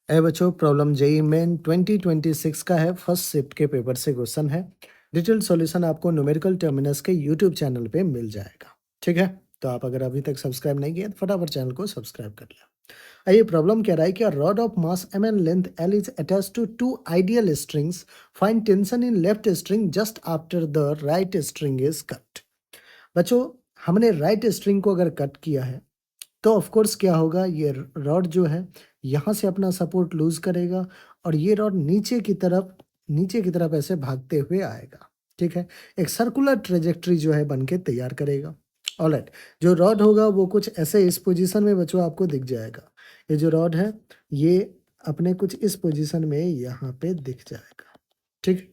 ए बच्चों, problem JEE main 2026 का है। फर्स्ट शिफ्ट के पेपर से क्वेश्चन है। डिटेल सॉल्यूशन आपको न्यूमेरिकल टर्मिनस के यूट्यूब चैनल पे मिल जाएगा। ठीक है, तो आप अगर अभी तक सब्सक्राइब नहीं किया तो फटाफट चैनल को सब्सक्राइब कर लिया। आइए, प्रॉब्लम कह रहा है कि rod of mass M and length L is attached to two ideal strings. Find tension in left string just after the right string is cut. बच्चों, हमने राइट स्ट्रिंग को अगर कट किया है तो ऑफ कोर्स क्या होगा, ये रॉड जो है यहाँ से अपना सपोर्ट लूज करेगा और ये रॉड नीचे की तरफ ऐसे भागते हुए आएगा। ठीक है, एक सर्कुलर ट्रेजेक्ट्री जो है बन के तैयार करेगा। ऑलराइट, जो रॉड होगा वो कुछ ऐसे इस पोजीशन में बच्चों आपको दिख जाएगा। ये जो रॉड है ये अपने कुछ इस पोजीशन में यहाँ पे दिख जाएगा। ठीक है?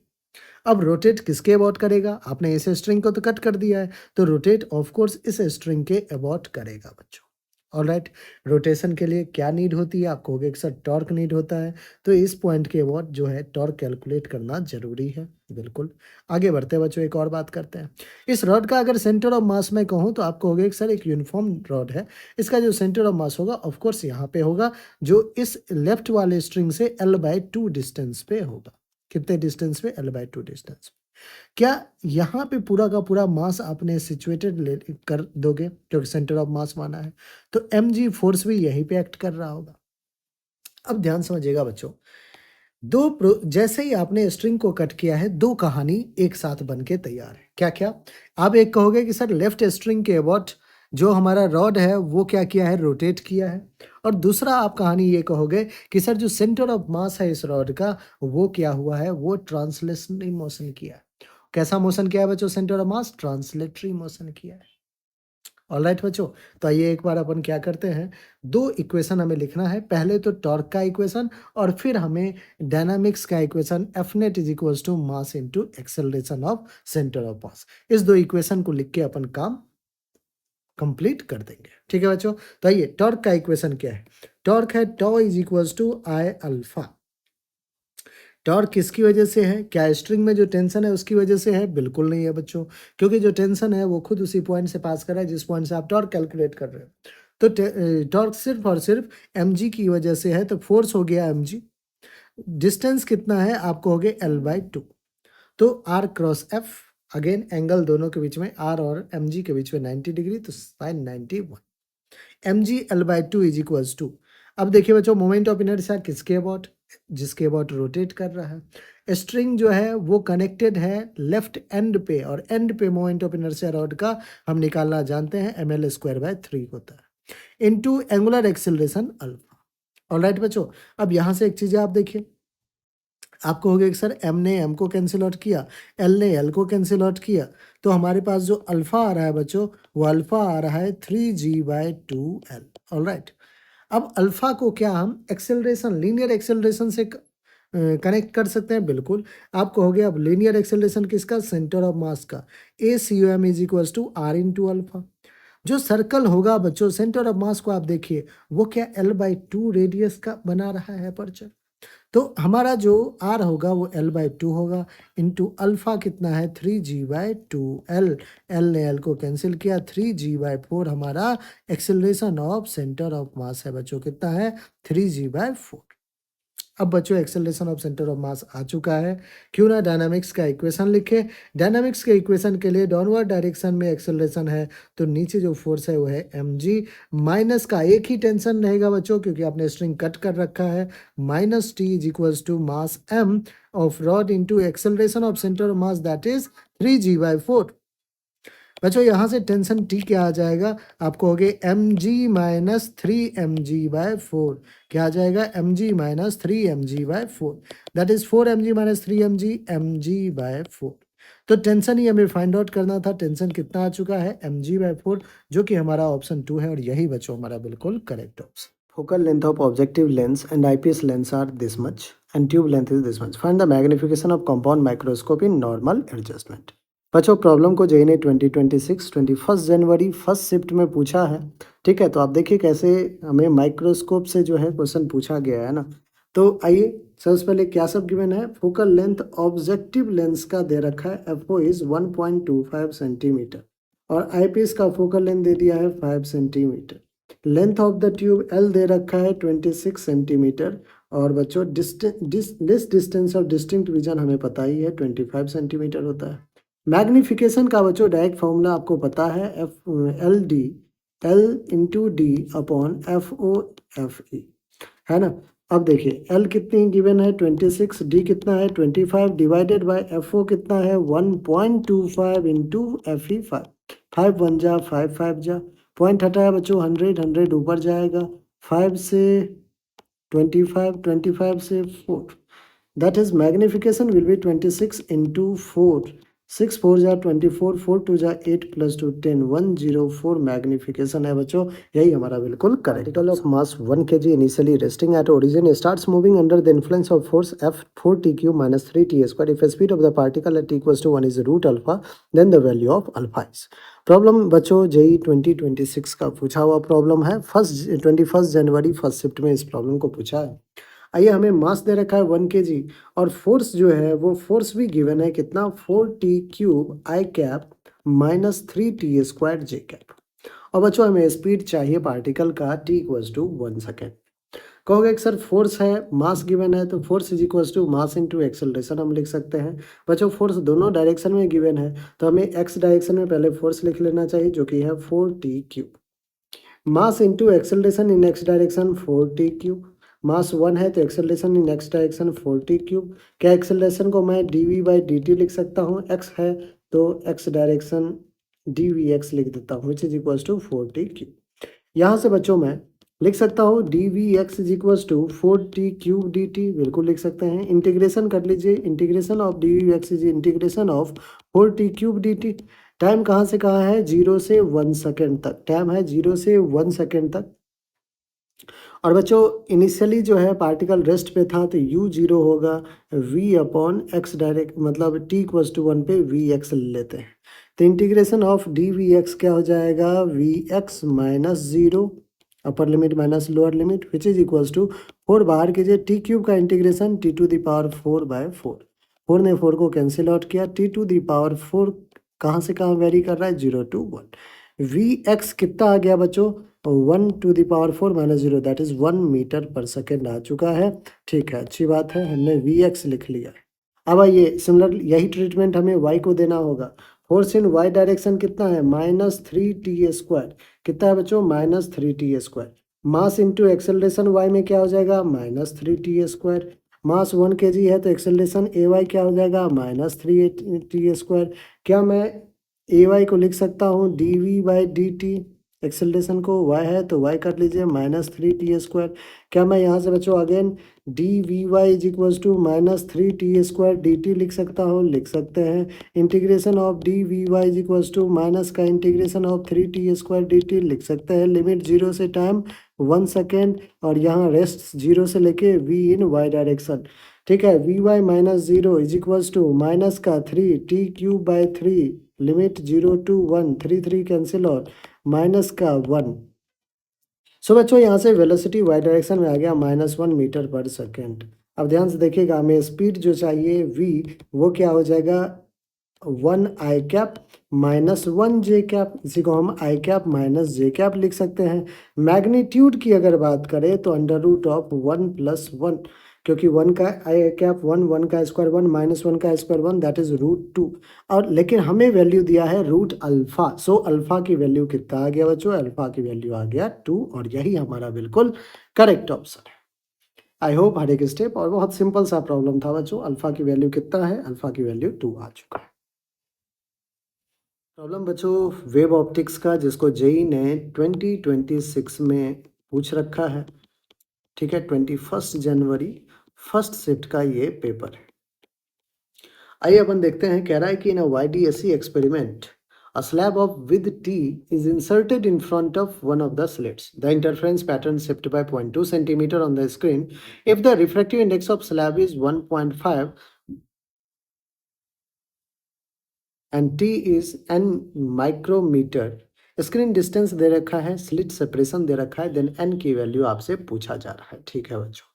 अब रोटेट किसके अबाउट करेगा? आपने इस स्ट्रिंग को तो कट कर दिया है, तो रोटेट ऑफ कोर्स इस स्ट्रिंग के अबाउट करेगा बच्चों। ऑलराइट, रोटेशन के लिए क्या नीड होती है? आपको कहोगे सर टॉर्क नीड होता है, तो इस पॉइंट के अबाउट जो है टॉर्क कैलकुलेट करना जरूरी है। बिल्कुल। आगे बढ़ते हैं बच्चों, एक और बात करते हैं। इस रॉड का अगर सेंटर ऑफ मास में कहूँ तो आपको कहोगे सर एक यूनिफॉर्म रॉड है, इसका जो सेंटर ऑफ मास होगा ऑफ कोर्स यहाँ पे होगा, जो इस लेफ्ट वाले स्ट्रिंग से L/2 डिस्टेंस पे होगा। कितने डिस्टेंस पे? L/2 distance. क्या यहाँ पे पूरा का पूरा मास आपने सिचुएटेड ले कर दोगे, क्योंकि सेंटर ऑफ मास माना है, तो mg फोर्स भी यहीं पे एक्ट कर रहा होगा। अब ध्यान समझिएगा बच्चों, जैसे ही आपने स्ट्रिंग को कट किया है, दो कहानी एक साथ बन के तैयार है। क्या क्या? आप एक कहोगे कि सर लेफ्ट स्ट्रिंग के अबाउट जो हमारा रॉड है वो क्या किया है? रोटेट किया है। और दूसरा आप कहानी ये कहोगे कि सर जो सेंटर ऑफ मास है इस रॉड का वो क्या हुआ है? वो ट्रांसलेशनरी मोशन किया है। कैसा मोशन किया है बच्चों? Centre of mass translatory motion किया है। ऑलराइट बच्चों, तो आइए एक बार अपन क्या करते हैं, दो इक्वेशन हमें लिखना है। पहले तो टॉर्क का इक्वेशन और फिर हमें डायनामिक्स का equation F net is equals to mass into acceleration of centre of mass. इस दो इक्वेशन को लिख के अपन काम कंप्लीट कर देंगे। ठीक है बच्चों, तो आइए टॉर्क का इक्वेशन क्या है? टॉर्क है tau is equals to I alpha. Torque किसकी वजह से है? क्या स्ट्रिंग में जो टेंशन है उसकी वजह से है? बिल्कुल नहीं है बच्चों, क्योंकि जो टेंशन है वो खुद उसी पॉइंट से पास कर रहा है जिस पॉइंट से आप टॉर्क कैलकुलेट कर रहे हो। तो टॉर्क सिर्फ और सिर्फ mg की वजह से है, तो फोर्स हो गया mg। डिस्टेंस कितना है? आप कहोगे L/2। तो R cross F, again angle दोनों के बीच में R और mg के बीच में 90 डिग्री, तो sine 91। mg L/2 is equals to, अब देखिए बच्चों मोमेंट ऑफ इनर्शिया किसके अबाउट? जिसके अबाउट रोटेट कर रहा है। स्ट्रिंग जो है वो कनेक्टेड है लेफ्ट एंड पे, और एंड पे मोमेंट ऑफ इनर्शिया रॉड का हम निकालना जानते हैं, ml²/3 होता है, into angular acceleration alpha. Alright बच्चों, अब यहाँ से एक चीज़ आप देखिए, आप कहोगे कि सर m ने m को कैंसिल आउट किया, l ने l को कैंसिल आउट किया, तो हमारे पास जो अल्फा आ रहा है बच्चों वो अल्फा आ रहा है 3g/2l। ऑलराइट, अब अल्फा को क्या हम एक्सेलरेशन, लीनियर एक्सेलरेशन से कनेक्ट कर सकते हैं? बिल्कुल। आप कहोगे अब लीनियर एक्सेलरेशन किसका? सेंटर ऑफ मास का। ACOM is equals to R into alpha. जो सर्कल होगा बच्चों सेंटर ऑफ मास को आप देखिए, वो क्या L/2 रेडियस का बना रहा है अपर्चर। तो हमारा जो R होगा वो L/2 होगा, इंटू अल्फा कितना है? 3g/2l। L ने L को कैंसिल किया, 3g/4 हमारा acceleration of centre of mass है बच्चों, कितना है? 3g/4। अब बच्चों acceleration of centre of mass आ चुका है, क्यों ना डायनामिक्स का इक्वेशन लिखे। डायनामिक्स के इक्वेशन के लिए डाउनवर्ड डायरेक्शन में एक्सेलरेशन है, तो नीचे जो फोर्स है वो है mg। माइनस का एक ही टेंशन रहेगा बच्चों, क्योंकि आपने स्ट्रिंग कट कर रखा है, minus t is equals to mass m of rod into acceleration of centre of mass that is 3g/4। बच्चों यहाँ से टेंशन टी क्या आ जाएगा? आप कहोगे mg-3mg/4। क्या आ जाएगा? mg-3mg/4, that is 4mg-3mg, mg/4। तो टेंशन ही हमें फाइंड आउट करना था। टेंशन कितना आ चुका है? mg/4, जो कि हमारा ऑप्शन 2 है, और यही बच्चों हमारा बिल्कुल correct option. Focal length of objective lens and eyepiece lens are this much and tube length is this much. Find the magnification of compound microscope in normal adjustment. बच्चों, प्रॉब्लम को जेई ने 2026 21 जनवरी first shift में पूछा है। ठीक है, तो आप देखिए कैसे हमें माइक्रोस्कोप से जो है क्वेश्चन पूछा गया है ना। तो आइए सबसे पहले क्या सब गिवन है? फोकल लेंथ ऑब्जेक्टिव लेंस का दे रखा है FO इज 1.25 सेंटीमीटर, और आईपीएस का फोकल लेंथ दे दिया है 5 centimetre. Length of the tube L दे रखा है 26 सेंटीमीटर, और बच्चों this distance of distinct vision हमें पता ही है 25 सेंटीमीटर होता है। मैग्निफिकेशन का बच्चों डायरेक्ट फॉर्मूला आपको पता है L into D upon FO/FE, है ना। अब देखिए एल कितनी गिवन है 26, डी कितना है 25 डिवाइडेड बाय FO कितना है 1.25 इंटू FE 5, 5 1 जा 5 5 जा, पॉइंट हटाया बच्चों 100 ऊपर जाएगा, 5 से 25, 25 से 4, that is magnification will be 26 into 4, 6 4 जा 24, 4 2 जा 8 plus 2 10, 104 मैग्निफिकेशन है बच्चों, यही हमारा बिल्कुल correct. Particle of mass 1 kg initially resting at origin starts moving under the influence of force F 4t³ minus 3t square if the speed of the particle at t equals to 1 is root alpha then the value of alpha is। Problem बच्चों JEE 2026 का पूछा हुआ problem है, 21 जनवरी first shift में इस problem को पूछा है। आइए, हमें मास दे रखा है 1 kg और फोर्स जो है वो फोर्स भी गिवन है कितना 4t³ I cap minus 3t² J cap. और बच्चों हमें स्पीड चाहिए पार्टिकल का t इक्वल्स टू 1 सेकेंड। कहोगे कि सर फोर्स है मास गिवन है तो force is equals to mass into acceleration हम लिख सकते हैं। बच्चों फोर्स दोनों डायरेक्शन में गिवन है तो हमें एक्स डायरेक्शन में पहले फोर्स लिख लेना चाहिए जो कि है 4t³। Mass into acceleration in x direction 4t³। मास 1 है तो acceleration in x direction 4t³। क्या एक्सेलरेशन को मैं dv/dt लिख सकता हूँ, एक्स है तो एक्स डायरेक्शन dvx लिख देता हूँ विच इज इक्वल्स टू 4t³। यहाँ से बच्चों मैं लिख सकता हूँ dvx is equals to 4t³ dt, बिल्कुल लिख सकते हैं। इंटीग्रेशन कर लीजिए, integration of dvx is integration of 4t³ dt। Time कहाँ से कहाँ है 0 से 1 सेकेंड तक, टाइम है 0 से 1 सेकेंड तक। और बच्चों इनिशियली जो है पार्टिकल रेस्ट पे था तो u0 होगा v अपॉन x डायरेक्ट मतलब t इक्वल्स टू 1 पे vx ले लेते हैं तो इंटीग्रेशन ऑफ dvx क्या हो जाएगा vx minus 0 upper limit minus lower limit which is equals to 4 बाहर कीजिए t³ का इंटीग्रेशन t⁴/4 4 ने 4 को कैंसिल आउट किया, t⁴ कहाँ से कहाँ वेरी कर रहा है 0 to 1। vx कितना आ गया बच्चों 1⁴ minus 0 that is 1 metre per second आ चुका है। ठीक है, अच्छी बात है, हमने vx लिख लिया। अब आइए सिमिलर यही ट्रीटमेंट हमें y को देना होगा। फोर्स इन y डायरेक्शन कितना है -3t², कितना है बच्चों -3t²। Mass into acceleration y में क्या हो जाएगा -3t²। मास 1 kg है तो एक्सेलरेशन ay क्या हो जाएगा -3t²। क्या मैं ay को लिख सकता हूँ dv/dt, एक्सेलरेशन को y है तो y कर लीजिए -3t²। क्या मैं यहाँ से बच्चों again dvy is equals to -3t² dt लिख सकता हूँ, लिख सकते हैं। Integration of dvy is equals to minus का इंटीग्रेशन ऑफ 3t² dt लिख सकते हैं। लिमिट 0 से टाइम 1 सेकेंड और यहाँ रेस्ट 0 से लेके v इन y डायरेक्शन। ठीक है, vy minus 0 is equals to minus का 3t³ लिमिट 0 to 1, 3 कैंसिल और माइनस का 1। सो बच्चों यहाँ से वेलोसिटी y डायरेक्शन में आ गया -1 मीटर पर सेकेंड। अब ध्यान से देखिएगा, हमें स्पीड जो चाहिए v वो क्या हो जाएगा 1 I cap minus 1 J cap, इसी को हम I cap minus J cap लिख सकते हैं। मैग्नीट्यूड की अगर बात करें तो √1 + 1, क्योंकि 1 का I कैप 1 का स्क्वायर 1 -1 का स्क्वायर 1 दैट इज √2। और लेकिन हमें वैल्यू दिया है रूट अल्फा, सो अल्फा की वैल्यू कितना आ गया बच्चों, अल्फा की वैल्यू आ गया 2 और यही हमारा बिल्कुल करेक्ट ऑप्शन है। आई होप हर एक स्टेप और बहुत सिंपल सा प्रॉब्लम था बच्चों। अल्फा की वैल्यू कितना है, अल्फा की वैल्यू 2 आ चुका है। प्रॉब्लम बच्चों वेब ऑप्टिक्स का जिसको जेई ने 2026 में पूछ रखा है। ठीक है, 21 जनवरी फर्स्ट शिफ्ट का ये पेपर है। आइए अपन देखते हैं, कह रहा है कि इन अ YDSC experiment a slab of width t is inserted in front of one of the slits. The interference pattern shifted by 0.2 centimeter on the screen. If the refractive index of slab is 1.5 and t is n micrometer, screen distance दे रखा है, slit separation दे रखा है, then n की value आपसे पूछा जा रहा है। ठीक है बच्चों,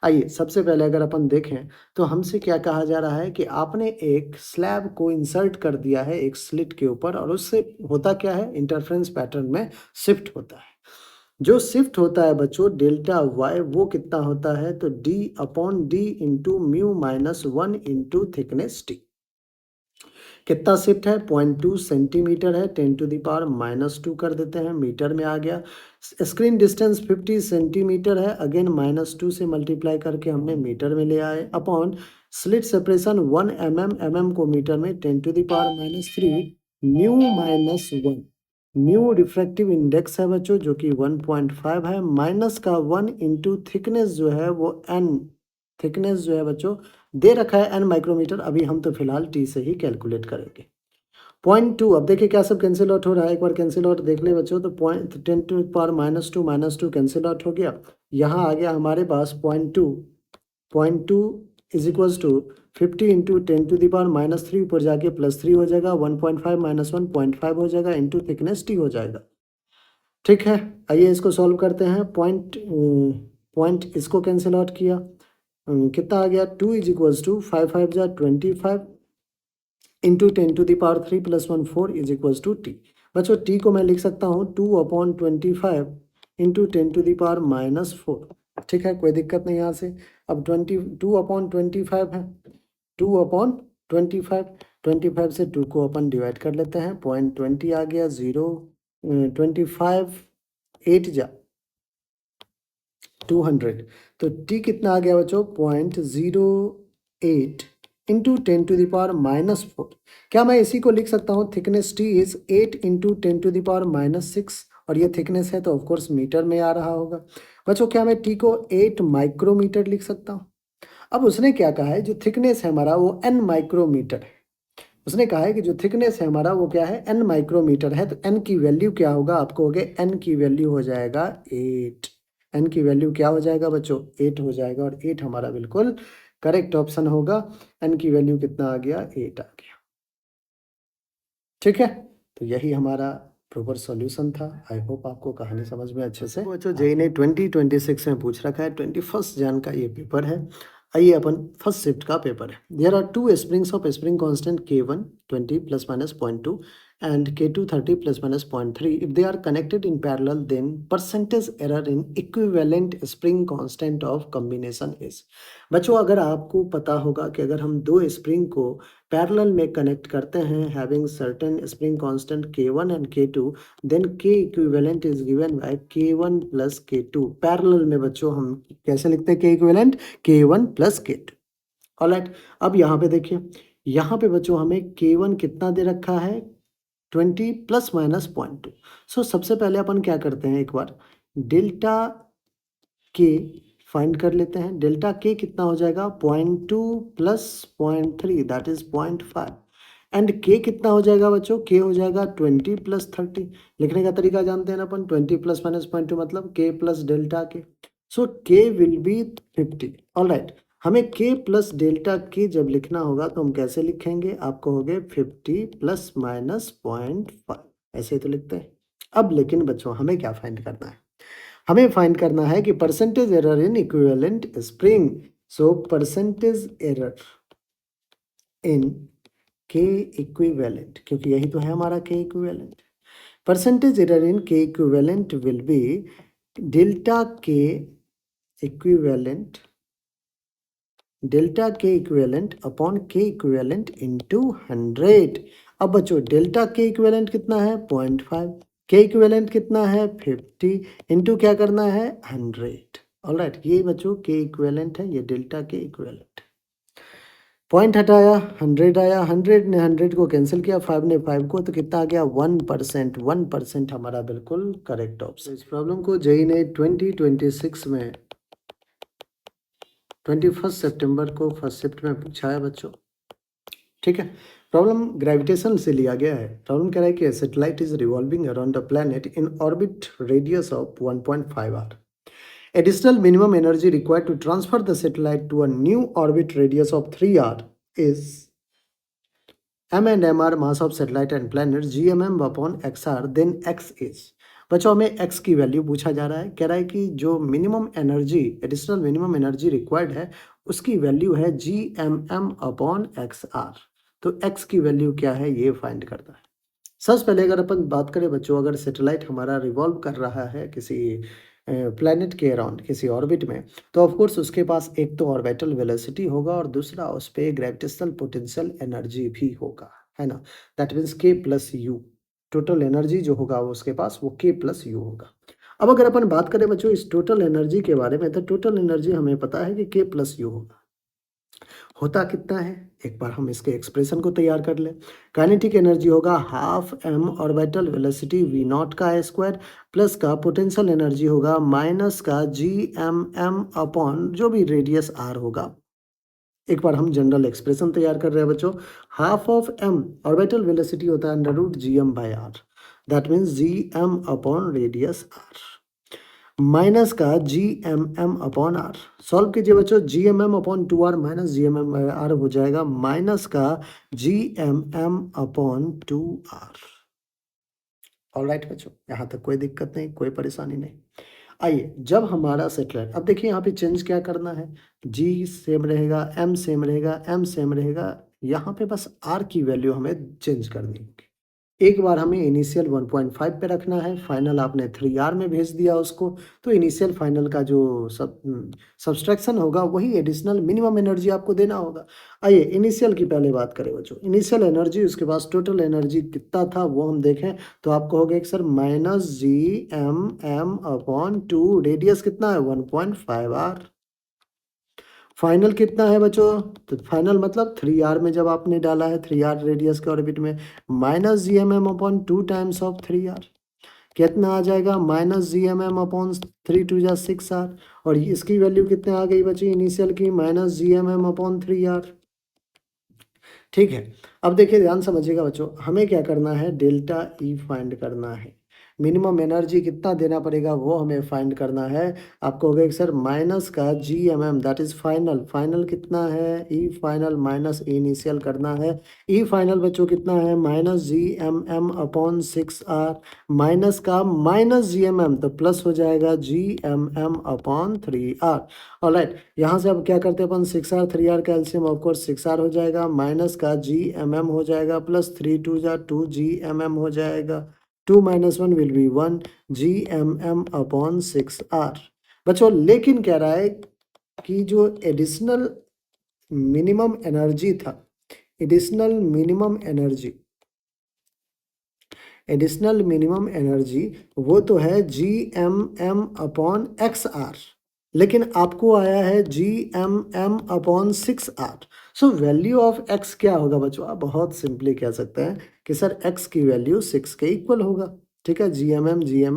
आइए सबसे पहले अगर अपन देखें तो हमसे क्या कहा जा रहा है कि आपने एक स्लैब को इंसर्ट कर दिया है एक स्लिट के ऊपर और उससे होता क्या है इंटरफेरेंस पैटर्न में शिफ्ट होता है। जो शिफ्ट होता है बच्चों डेल्टा वाई वो कितना होता है, तो D upon D into mu minus 1 into thickness T. कितना शिफ्ट है, 0.2 सेंटीमीटर है, 10⁻⁻² कर देते हैं, मीटर में आ गया। स्क्रीन डिस्टेंस 50 सेंटीमीटर है, अगेन -2 से मल्टीप्लाई करके हमने मीटर में ले आए, अपॉन स्लिट सेपरेशन 1 mm को मीटर में 10⁻³ mu minus 1। Mu refractive index है बच्चों जो कि 1.5 है, माइनस का 1 इंटू थिकनेस जो है वो n, थिकनेस जो है बच्चों दे रखा है n माइक्रोमीटर, अभी हम तो फिलहाल t से ही कैलकुलेट करेंगे। 0.2, अब देखिए क्या सब कैंसिल आउट हो रहा है, एक बार कैंसिल आउट देख ले बच्चों, तो 10⁻² कैंसिल आउट हो गया। यहाँ आ गया हमारे पास 0.2 इज इक्वल्स टू 50 इंटू 10⁻³ ऊपर जाके +3 हो जाएगा, 1.5 माइनस 1 0.5 हो जाएगा, इंटू थिकनेस t हो जाएगा। ठीक है, आइए इसको सॉल्व करते हैं। पॉइंट इसको कैंसिल आउट किया, कितना आ गया, 2 इज इक्वल्स टू 5 5 जा 25 into 10⁻³ + 1 4 is equals to T. बच्चों टी को मैं लिख सकता हूँ 2/25 इंटू 10⁻⁻4। ठीक है, कोई दिक्कत नहीं यहाँ से। अब 2/25 है, 2/25, 25 से 2 को अपन डिवाइड कर लेते हैं, 0.20 आ गया, 0 25 8 जा 200, तो टी कितना आ गया बच्चों, 0.08 इंटू 10⁻⁻4। क्या मैं इसी को लिख सकता हूँ, थिकनेस टी इज 8 इंटू 10⁻⁻6, और ये थिकनेस है तो ऑफकोर्स मीटर में आ रहा होगा। बच्चों क्या मैं टी को 8 माइक्रोमीटर लिख सकता हूँ। अब उसने क्या कहा है, जो थिकनेस है हमारा वो n माइक्रोमीटर है। उसने कहा है कि जो थिकनेस है हमारा वो क्या है, n माइक्रोमीटर है, तो n की वैल्यू क्या होगा, आपको हो गया n की वैल्यू हो जाएगा 8। n की वैल्यू क्या हो जाएगा बच्चों, 8 हो जाएगा, और 8 हमारा बिल्कुल करेक्ट ऑप्शन होगा। n की वैल्यू कितना आ गया, 8 आ गया। ठीक है, तो यही हमारा प्रॉपर सॉल्यूशन था। आई होप आपको कहानी समझ में अच्छे से। बच्चों जेई ने 2026 में पूछ रखा है, 21 जन का ये पेपर है। आइए अपन फर्स्ट शिफ्ट का पेपर है। There are two springs of spring constant K1 20 ± 0.2 and K2 30 ± 0.3. If they are connected in parallel, then percentage error in equivalent spring constant of combination is। बच्चों अगर आपको पता होगा कि अगर हम दो स्प्रिंग को पैरेलल में कनेक्ट करते हैं having certain spring constant K1 and K2, then K equivalent is given by K1 + K2। Parallel में बच्चों हम कैसे लिखते हैं K equivalent, K1 + K2। Alright, अब यहाँ पे देखिए, यहाँ पे बच्चों हमें K1 कितना दे रखा है, 20 ± 0.2। सो सबसे पहले अपन क्या करते हैं, एक बार डेल्टा के फाइंड कर लेते हैं। डेल्टा के कितना हो जाएगा, 0.2 + 0.3 दैट इज 0.5, एंड के कितना हो जाएगा बच्चों, के हो जाएगा 20 + 30। लिखने का तरीका जानते हैं ना अपन, 20 ± -0.2 मतलब के प्लस डेल्टा के। सो के विल बी 50। ऑलराइट, हमें के प्लस डेल्टा के जब लिखना होगा तो हम कैसे लिखेंगे, आप कहोगे 50 ± -0.5, ऐसे तो लिखते हैं। अब लेकिन बच्चों हमें क्या फाइंड करना है, हमें फाइंड करना है कि percentage error in equivalent spring. So percentage error in के इक्विवेलेंट, क्योंकि यही तो है हमारा के इक्विवेलेंट। परसेंटेज एरर इन के इक्विवेलेंट विल बी डेल्टा के इक्विवेलेंट, डेल्टा के इक्विवेलेंट अपॉन के इक्विवेलेंट इंटू 100। अब बच्चों डेल्टा के इक्विवेलेंट कितना है, 0.5, के इक्विवेलेंट कितना है 50, इंटू क्या करना है 100। ऑलराइट, ये बच्चों के इक्विवेलेंट है, ये डेल्टा के इक्विवेलेंट। पॉइंट हटाया, 100 आया, 100 ने 100 को कैंसिल किया, 5 ने 5 को, तो कितना आ गया 1%। 1% हमारा बिल्कुल करेक्ट ऑप्शन। इस प्रॉब्लम को जेई ने 2026 में 21 सितंबर को फर्स्ट शिफ्ट में पूछा है बच्चों। ठीक है, प्रॉब्लम ग्रेविटेशन से लिया गया है। प्रॉब्लम कह रहा है कि satellite is revolving around the planet in orbit radius of 1.5 hour. Additional minimum energy required to transfer the satellite to a new orbit radius of 3 hour is m and m are mass of satellite and planet gmm upon xr, then x is। बच्चों हमें x की value पूछा जा रहा है, कह रहा है कि जो minimum energy, additional minimum energy required है उसकी वैल्यू है gmm अपॉन xr। तो x की वैल्यू क्या है ये फाइंड करता है। सबसे पहले अगर अपन बात करें बच्चों, अगर सैटेलाइट हमारा रिवॉल्व कर रहा है किसी प्लैनेट के अराउंड, किसी ऑर्बिट में, तो ऑफ कोर्स उसके पास एक तो ऑर्बिटल वेलोसिटी होगा और दूसरा उस पे ग्रेविटेशनल पोटेंशियल एनर्जी भी होगा, है ना? दैट मीन्स के प्लस यू, टोटल एनर्जी जो होगा वो उसके पास वो के प्लस यू होगा। अब अगर अपन बात करें बच्चों इस टोटल एनर्जी के बारे में, तो टोटल एनर्जी हमें पता है कि के प्लस यू होगा। होता कितना है? एक बार हम इसके एक्सप्रेशन को तैयार कर लें। काइनेटिक एनर्जी होगा half M orbital velocity V nought का स्क्वायर प्लस का पोटेंशियल एनर्जी होगा माइनस का जी एम एम अपॉन जो भी रेडियस आर होगा। एक बार हम जनरल एक्सप्रेशन तैयार कर रहे हैं बच्चों। Half of M orbital velocity होता है under root G M by R, that means G M upon radius R minus का G M M upon R. Solve कीजिए बच्चों, G M M upon two R minus G M M R हो जाएगा minus का G M M upon two R. Alright बच्चों, यहाँ तक कोई दिक्कत नहीं, कोई परेशानी नहीं। आइए, जब हमारा सेटेलाइट, अब देखिए यहाँ पे चेंज क्या करना है, जी सेम रहेगा, एम सेम रहेगा, एम सेम रहेगा, यहाँ पे बस आर की वैल्यू हमें चेंज करनी होगी। एक बार हमें इनिशियल 1.5 पे रखना है, फाइनल आपने 3R में भेज दिया उसको, तो इनिशियल फाइनल का जो सब्सट्रैक्शन होगा वही एडिशनल मिनिमम एनर्जी आपको देना होगा। आइए इनिशियल की पहले बात करें बच्चों, इनिशियल एनर्जी उसके पास टोटल एनर्जी कितना था वो हम देखें तो आपको हो गया कि sir minus G M M upon two, radius कितना है 1.5R। फाइनल कितना है बच्चों? तो फाइनल मतलब 3R में जब आपने डाला है 3R रेडियस के ऑर्बिट में, minus G M M upon two times of 3R कितना आ जाएगा minus G M M upon 3 2 जा 6R। और इसकी वैल्यू कितने आ गई बची इनिशियल की, minus G M M upon 3R। ठीक है, अब देखिए ध्यान समझिएगा बच्चों, हमें क्या करना है, डेल्टा ई फाइंड करना है। मिनिमम एनर्जी कितना देना पड़ेगा वो हमें फाइंड करना है। आपको हो गया कि सर माइनस का G M M that is final, final कितना है E final minus E initial करना है। ई फाइनल बच्चों कितना है minus G M M upon 6R minus का माइनस जी एम एम तो प्लस हो जाएगा G M M upon 3R। Alright, यहाँ से अब क्या करते हैं अपन 6R 3R का एलसीएम ऑफकोर्स 6R हो जाएगा माइनस का जी एम एम हो जाएगा प्लस 3 2 जा 2 जी एम एम हो जाएगा, 2 - 1 will be 1 G M M upon 6R। बच्चों लेकिन कह रहा है कि जो एडिशनल मिनिमम एनर्जी था, additional minimum energy, additional minimum energy वो तो है G M M upon X R, लेकिन आपको आया है G M M upon 6R। So value of X क्या होगा बच्चों? आप बहुत सिंपली कह सकते हैं कि सर एक्स की वैल्यू 6 के इक्वल होगा। ठीक है, G M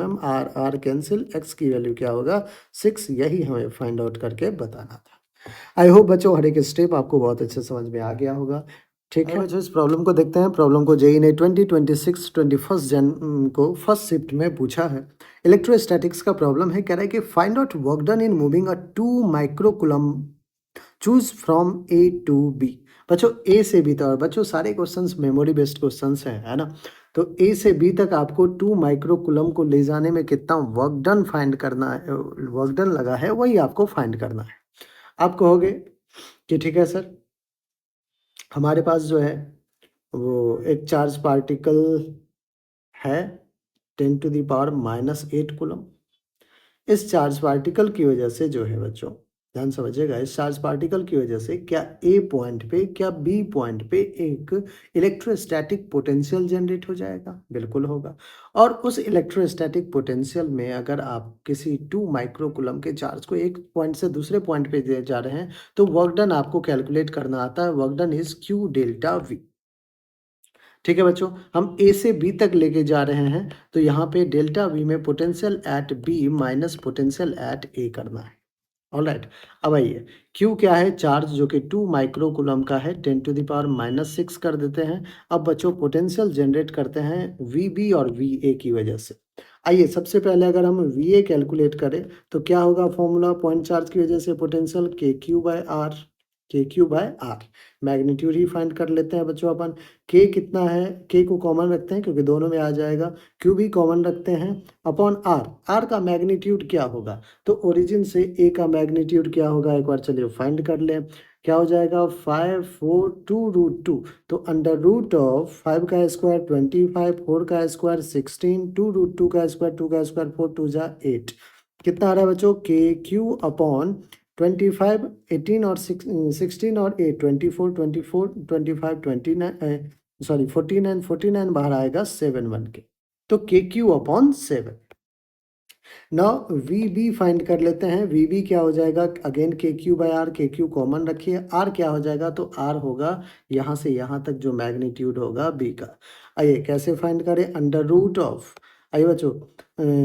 M R R cancel, X की वैल्यू क्या होगा 6, यही हमें फाइंड आउट करके बताना था। आई होप बच्चों हर एक स्टेप आपको बहुत अच्छे समझ में आ गया होगा। ठीक है बच्चों, इस प्रॉब्लम को देखते हैं। प्रॉब्लम को जेई ने 2026 21 जन को फर्स्ट शिफ्ट में पूछा है। इलेक्ट्रोस्टैटिक्स का प्रॉब्लम है, कह रहा है कि find out work done in moving a 2 microcoulomb, choose from A to B. बच्चों ए से बी तक, और बच्चों सारे क्वेश्चंस मेमोरी बेस्ड क्वेश्चंस हैं, है ना? तो ए से बी तक आपको 2 माइक्रोकुलम को ले जाने में कितना वर्क डन फाइंड करना है, वर्क डन लगा है वही आपको फाइंड करना है। आप कहोगे कि ठीक है सर, हमारे पास जो है वो एक चार्ज पार्टिकल है 10⁻⁻8 कूलम। इस चार्ज पार्टिकल की वजह से जो है बच्चों, ध्यान समझिएगा, इस चार्ज पार्टिकल की वजह से क्या ए पॉइंट पे क्या बी पॉइंट पे एक इलेक्ट्रोस्टैटिक पोटेंशियल जनरेट हो जाएगा? बिल्कुल होगा। और उस इलेक्ट्रोस्टैटिक पोटेंशियल में अगर आप किसी 2 माइक्रोकुलम के चार्ज को एक पॉइंट से दूसरे पॉइंट पे दे जा रहे हैं, तो वर्क डन आपको कैलकुलेट करना आता है। Work done is Q delta we. ठीक है बच्चों, हम ए से बी तक लेके जा रहे हैं, तो यहाँ पे डेल्टा वी में potential at B minus potential at A करना है। ऑलराइट, अब आइए, क्यू क्या है, चार्ज जो कि 2 माइक्रोकुलम का है, 10⁻⁻6 कर देते हैं। अब बच्चों पोटेंशियल जनरेट करते हैं वी बी और वी ए की वजह से। आइए सबसे पहले अगर हम वी ए कैलकुलेट करें तो क्या होगा फॉर्मूला, पॉइंट चार्ज की वजह से potential K Q by R. K Q by R. Magnitude ही फाइंड कर लेते हैं बच्चों अपन। के कितना है, के को कॉमन रखते हैं क्योंकि दोनों में आ जाएगा, क्यू भी कॉमन रखते हैं अपॉन आर। आर का मैग्नीट्यूड क्या होगा, तो ओरिजिन से ए का मैग्नीट्यूड क्या होगा एक बार चलिए फाइंड कर लें। क्या हो जाएगा 5 4 2√2, तो अंडर रूट ऑफ 5 का स्क्वायर 25, 4 का स्क्वायर 16, 2√2 का स्क्वायर 2 का स्क्वायर 4 2 जा 8। कितना आ रहा है बच्चों, के क्यू अपॉन 25 18 और 16 और 8 24 24 25 29 सॉरी 49 49 बाहर आएगा 7 बन के, तो K Q upon 7। Now we be find कर लेते हैं। वी बी क्या हो जाएगा, अगेन के Q by R, K Q common रखिए, आर क्या हो जाएगा, तो आर होगा यहाँ से यहाँ तक जो मैग्नीट्यूड होगा बी का। आइए कैसे फाइंड करें, अंडर रूट ऑफ, आइए बच्चों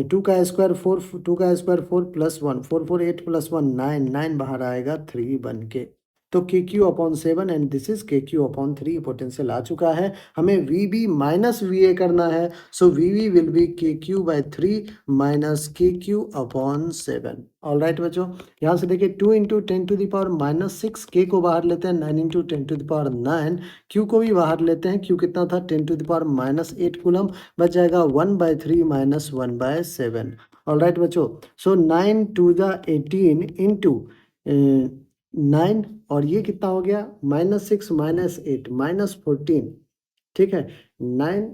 2 का स्क्वायर 4, 2 का स्क्वायर 4 प्लस 1 4 4 8 प्लस 1 9 9 बाहर आएगा 3 बन के, तो K Q upon 7 and this is K Q upon 3 potential आ चुका है। हमें V B minus V A करना है, so V V will be K Q by 3 minus K Q upon 7। All right बच्चों, यहाँ से देखिए 2 into 10 to the power minus 6, K को बाहर लेते हैं 9 into 10 to the power 9, Q को भी बाहर लेते हैं, क्यू कितना था 10 to the power minus 8 coulomb, बच जाएगा 1/3 माइनस 1/7। ऑल राइट बच्चों, सो 9 टू द 18 इंटू 9 और ये कितना हो गया -6 -8 -14, ठीक है। 9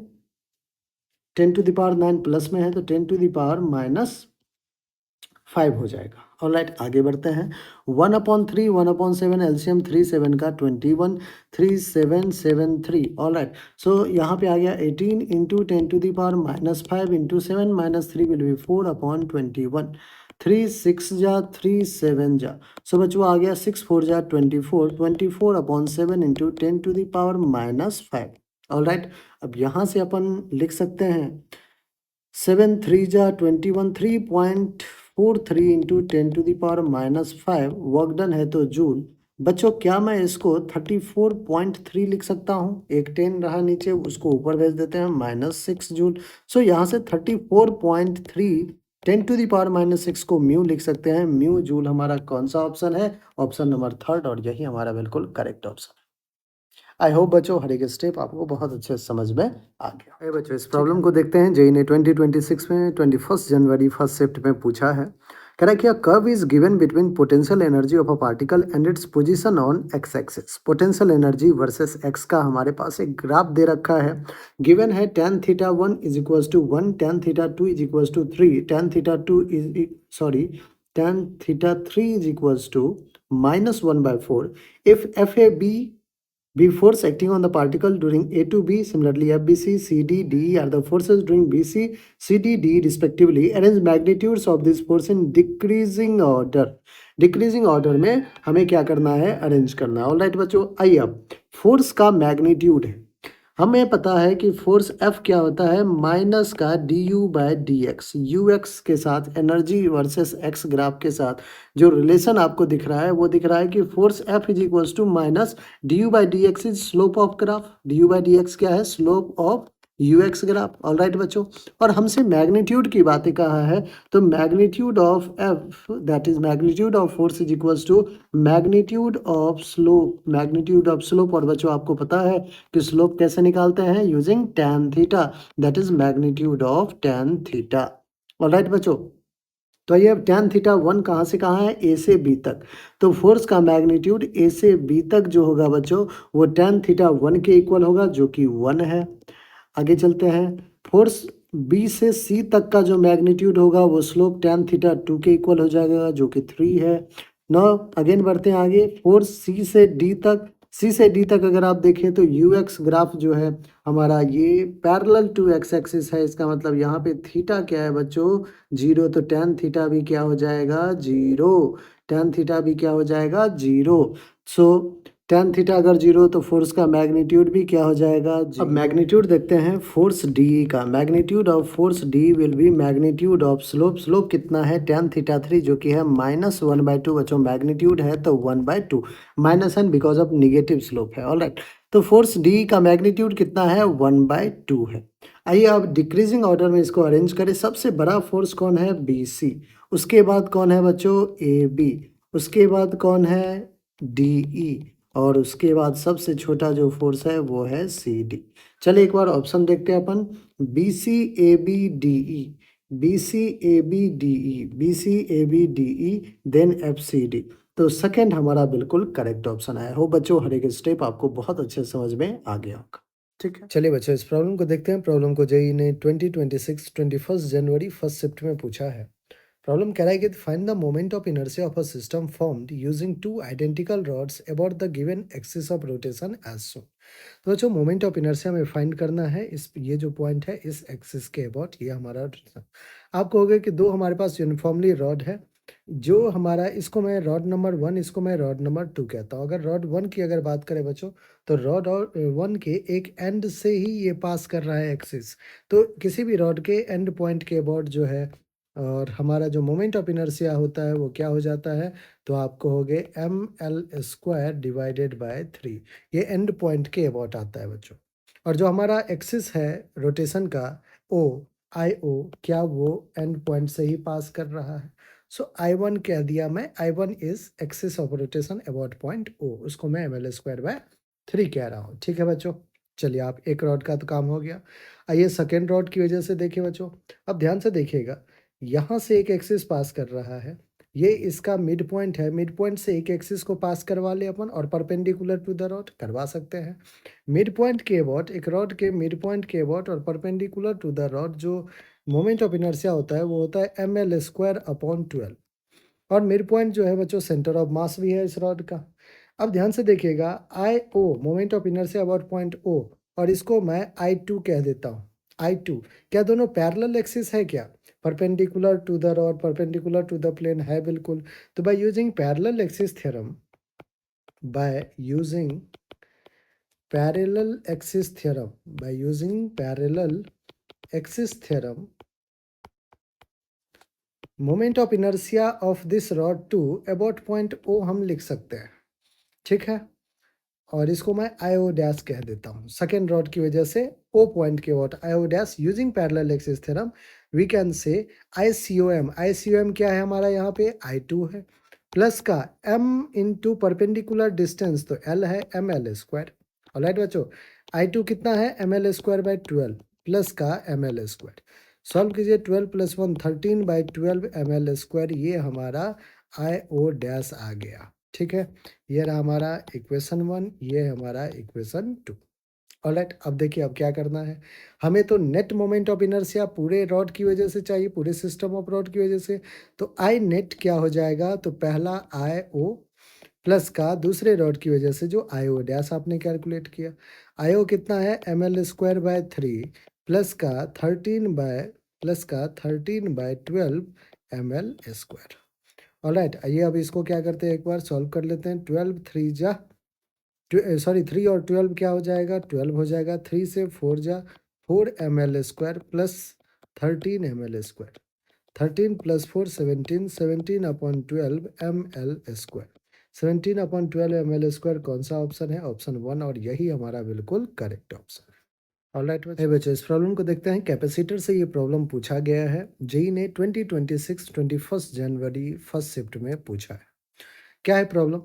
10 टू द पावर 9 प्लस में है तो 10 टू द पावर -5 हो जाएगा। ऑल राइट आगे बढ़ते हैं। 1/3 1/7 एलसीएम 3 7 का 21 3 7 7 3। ऑल राइट, सो यहाँ पे आ गया 18 into 10 to the power -5 into 7 -3 will be 4/21। 3 6 जा 3 7 जा, सो बच्चों आ गया 6 4 जा 24 24/7 into 10 to the power -5। All right, अब यहाँ से अपन लिख सकते हैं 7 3 जा 21 3.43 into 10 to the power -5। Work done है तो जूल। बच्चों क्या मैं इसको 34.3 लिख सकता हूँ, एक 10 रहा नीचे उसको ऊपर भेज देते हैं -6 जूल। सो यहाँ से 34.3 10 टू द पावर -6 को म्यू लिख सकते हैं। म्यू जूल हमारा कौन सा ऑप्शन है, ऑप्शन नंबर 3 और यही हमारा बिल्कुल करेक्ट ऑप्शन है। आई होप बच्चों हर एक स्टेप आपको बहुत अच्छे से समझ में आ गया। ए बच्चों इस प्रॉब्लम को देखते हैं। जेई ने 2026 में 21 जनवरी फर्स्ट शिफ्ट में पूछा है। कह रहा है कि curve is given between potential energy of a particle and its position on x axis. Potential energy versus x का हमारे पास एक ग्राफ दे रखा है। गिवन है tan theta 1 is equals to 1, tan theta 2 is equals to 3, tan theta 2 is tan theta 3 is equals to -1/4 if FAB be force acting on the particle during A to B. Similarly, FBC, CD, DE are the forces during BC, CD, DE respectively. Arrange magnitudes of this force in decreasing order. Decreasing order में हमें क्या करना है, arrange करना है। All right बच्चों, आइए अब फोर्स का मैग्नीट्यूड है। हमें पता है कि फोर्स F क्या होता है, माइनस का du/dx। ux के साथ एनर्जी वर्सेस x ग्राफ के साथ जो रिलेशन आपको दिख रहा है वो दिख रहा है कि force F is equals to minus du/dx is slope of graph. du/dx क्या है, slope of ux graph. All right बच्चों, और हमसे मैग्नीट्यूड की बातें कहा है, तो magnitude of F that is magnitude of force is equals to magnitude of slope. Magnitude of slope, और बच्चों आपको पता है कि स्लोप कैसे निकालते हैं, using tan theta, that is magnitude of tan theta. All right बच्चों, तो ये tan थीटा 1 कहाँ से कहाँ है, ए से बी तक। तो फोर्स का मैग्नीट्यूड ए से बी तक जो होगा बच्चों वो tan थीटा 1 के इक्वल होगा जो कि 1 है। आगे चलते हैं, फोर्स बी से सी तक का जो मैग्नीट्यूड होगा वो स्लोप tan थीटा 2 के इक्वल हो जाएगा जो कि 3 है। नो अगेन बढ़ते हैं आगे, फोर्स सी से डी तक, सी से डी तक अगर आप देखें तो यू एक्स ग्राफ जो है हमारा ये पैरेलल टू एक्स एक्सिस है। इसका मतलब यहाँ पे थीटा क्या है बच्चों, 0, तो tan थीटा भी क्या हो जाएगा, 0। tan थीटा भी क्या हो जाएगा, 0। सो tan थीटा अगर 0 तो फोर्स का मैग्नीट्यूड भी क्या हो जाएगा। अब मैग्नीट्यूड देखते हैं फोर्स डी का। Magnitude of force D will be magnitude of slope. Slope कितना है, tan थीटा 3 जो कि है -1/2। बच्चों मैग्नीट्यूड है तो 1/2, -n because of negative slope है। ऑल राइट, तो फोर्स डी का मैग्नीट्यूड कितना है, 1/2 है। आइए अब डिक्रीजिंग ऑर्डर में इसको अरेंज करें। सबसे बड़ा फोर्स कौन है, BC। उसके बाद कौन है बच्चों, AB। उसके बाद कौन है, डी ई, और उसके बाद सबसे छोटा जो फोर्स है वो है सी डी। चलिए एक बार ऑप्शन देखते हैं अपन, B C A B D E, B C A B D E, B C A B D E, then F C D. तो सेकंड हमारा बिल्कुल करेक्ट ऑप्शन है। हो बच्चों, हर एक स्टेप आपको बहुत अच्छे से समझ में आ गया होगा। ठीक है, चलिए बच्चों इस प्रॉब्लम को देखते हैं। प्रॉब्लम को जेई ने 2026 21 जनवरी फर्स्ट शिफ्ट में पूछा है। प्रॉब्लम कह रहा है कि find the moment of inertia of a system formed using two identical rods about the given axis of rotation as so. तो बच्चों मोमेंट ऑफ इनर्शिया में फाइंड करना है इस, ये जो पॉइंट है इस एक्सिस के अबाउट, ये हमारा आप कहोगे कि दो हमारे पास यूनिफॉर्मली रॉड है, जो हमारा, इसको मैं रॉड नंबर 1, इसको मैं रॉड नंबर 2 कहता हूँ। अगर रॉड 1 की अगर बात करें बच्चों, तो रॉड और 1 के एक एंड से ही ये पास कर रहा है एक्सिस। तो किसी भी रॉड के एंड पॉइंट के अबाउट जो है, और हमारा जो मोमेंट ऑफ इनर्शिया होता है वो क्या हो जाता है, तो आप कहोगे M L square divided by 3। ये एंड पॉइंट के अबाउट आता है बच्चों। और जो हमारा एक्सिस है रोटेशन का, ओ, आई ओ, क्या वो एंड पॉइंट से ही पास कर रहा है? सो आई वन कह दिया मैं, I one is axis of rotation about point O, उसको मैं एम एल स्क्वायर बाय 3 कह रहा हूँ। ठीक है बच्चों, चलिए आप एक रॉड का तो काम हो गया। आइए सेकेंड रॉड की वजह से देखिए बच्चों, अब ध्यान से देखिएगा, यहाँ से एक एक्सिस पास कर रहा है, ये इसका मिड पॉइंट है, मिड पॉइंट से एक एक्सिस को पास करवा ले अपन, और परपेंडिकुलर टू द रॉड करवा सकते हैं। मिड पॉइंट के अबाउट, एक रॉड के मिड पॉइंट के अबाउट और परपेंडिकुलर टू द रॉड जो मोमेंट ऑफ इनर्शिया होता है वो होता है एम एल स्क्वायर अपॉन 12। और मिड पॉइंट जो है बच्चों सेंटर ऑफ मास भी है इस रॉड का। अब ध्यान से देखिएगा, I O moment of inertia about point O, और इसको मैं आई टू कह देता हूँ। आई टू, क्या दोनों पैरेलल एक्सिस है क्या? Perpendicular to the rod, perpendicular to the plane है बिल्कुल। तो by using parallel axis theorem, by using parallel axis theorem, by using parallel axis theorem, moment of inertia of this rod to about point O हम लिख सकते हैं। ठीक है, और इसको मैं आईओ डैश कह देता हूँ। सेकेंड रॉड की वजह से ओ पॉइंट के about IO dash, using parallel axis theorem we can say I C O M. I C O M क्या है हमारा यहाँ पे? आई टू है, प्लस का m इंटू परपेंडिकुलर डिस्टेंस, तो l है एम एल स्क्वायर। ऑलराइट बच्चों, आई टू कितना है? M L square by 12 plus का एम एल स्क्वायर। सॉल्व कीजिए, 12 plus 1 13 by 12 M L square, ये हमारा आई ओ डैश आ गया। ठीक है, ये रहा हमारा इक्वेशन 1, ये हमारा इक्वेशन 2। ऑलराइट, अब देखिए अब क्या करना है, हमें तो नेट मोमेंट ऑफ इनर्शिया पूरे रॉड की वजह से चाहिए, पूरे सिस्टम ऑफ रॉड की वजह से। तो आई नेट क्या हो जाएगा? तो पहला आई ओ प्लस का दूसरे रॉड की वजह से जो आई ओ डैश आपने कैलकुलेट किया, आई ओ कितना है? M L square by 3 plus का 13 by 12 M L square. All right, आइए अब इसको क्या करते हैं, एक बार सॉल्व कर लेते हैं। 12 3 जा, सॉरी 3 और 12 क्या हो जाएगा? 12 हो जाएगा। 3 से 4 जा 4 M L square plus 13 M L square, 13 plus 4 17, 17 upon 12 M L square. 17 upon 12 M L square कौन सा ऑप्शन है? ऑप्शन 1, और यही हमारा बिल्कुल करेक्ट ऑप्शन है। ऑलराइट बच्चों, इस प्रॉब्लम को देखते हैं। कैपेसिटर से ये प्रॉब्लम पूछा गया है, जेई ने 2026 21 जनवरी फर्स्ट शिफ्ट में पूछा है। क्या है प्रॉब्लम?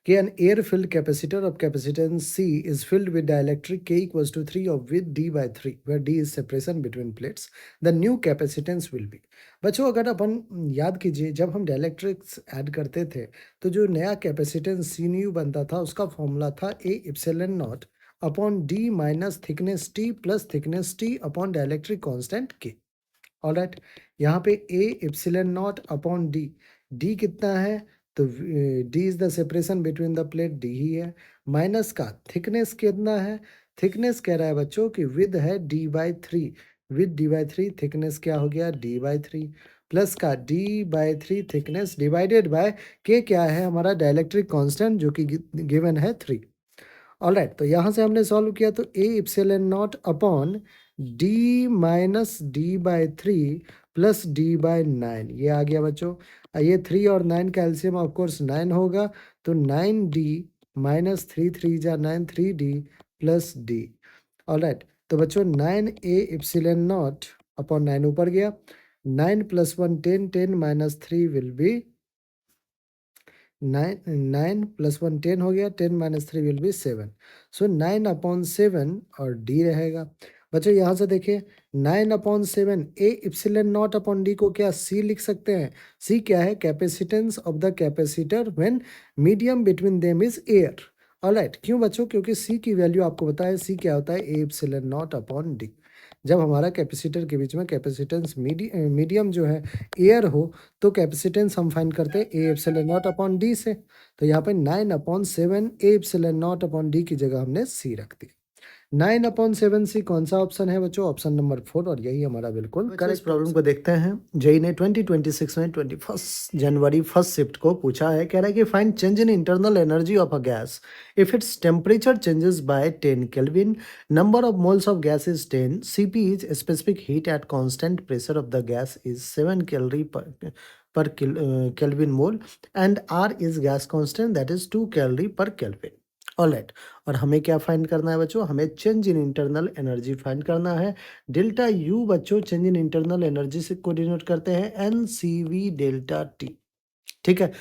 कि an air filled capacitor of capacitance C is filled with dielectric K equals to 3 of width D by 3, where D is separation between plates. The new capacitance will be। बच्चों अगर अपन याद कीजिए, जब हम डायलेक्ट्रिक्स ऐड करते थे तो जो नया कैपेसिटेंस सी न्यू बनता था उसका फॉर्मूला था A epsilon not upon D minus thickness T plus thickness T upon dielectric constant K. Alright, यहाँ पे A epsilon not upon D, D कितना है? तो D is the separation between the plate, D ही है, minus का thickness कितना है? थिकनेस कह रहा है बच्चों कि विद है D by 3, with D by 3 thickness क्या हो गया? डी बाई 3 प्लस का D by 3 thickness divided by के, क्या है हमारा? डायलेक्ट्रिक कांस्टेंट जो कि गिवन है 3। ऑलराइट, तो यहाँ से हमने सॉल्व किया तो ए epsilon not upon D minus D by 3 plus D by 9, ये आ गया बच्चों। ये 3 और 9 का एलसीएम ऑफकोर्स 9 होगा, तो 9D माइनस 3 3 जा 9 3D प्लस डी। ऑलराइट, तो बच्चों 9A इप्सिलॉन नॉट अपॉन 9 ऊपर गया, 9 plus 1 10, 10 minus 3 will B 9 plus 1 10 हो गया, 10 माइनस 3 विल बी 7। सो 9/7 और डी रहेगा। बच्चों यहाँ से देखिए 9/7 ए इप्सिलन नॉट अपॉन डी को क्या सी लिख सकते हैं। सी क्या है, capacitance of the capacitor when medium between them is air. Alright, क्यों बच्चों, क्योंकि सी की वैल्यू आपको बताया, सी क्या होता है, ए इप्सिलन नॉट अपॉन डी। जब हमारा कैपेसिटर के बीच में कैपेसिटेंस मीडियम जो है एयर हो, तो कैपेसिटेंस हम फाइंड करते हैं A epsilon not upon D से। तो यहाँ पे 9/7 A epsilon not upon D की जगह हमने सी रख दी। 9/7 सी कौन सा ऑप्शन है बच्चों, ऑप्शन नंबर 4, और यही हमारा बिल्कुल करेक्ट प्रॉब्लम को देखते हैं। जेई ने 2026 में 21 जनवरी फर्स्ट शिफ्ट को पूछा है, कह रहा है कि find change in internal energy of a gas if its temperature changes by 10 kelvin, number of moles of gas is 10, Cp is specific heat at constant pressure of the gas is 7 calorie per Kelvin mole, and R is gas constant, that is 2 calorie per Kelvin। All right, और हमें क्या find करना है बच्चों, हमें change in internal energy find करना है। Delta U बच्चों चेंज इन इंटरनल एनर्जी से को डिनोट करते हैं N C V delta T. ठीक है,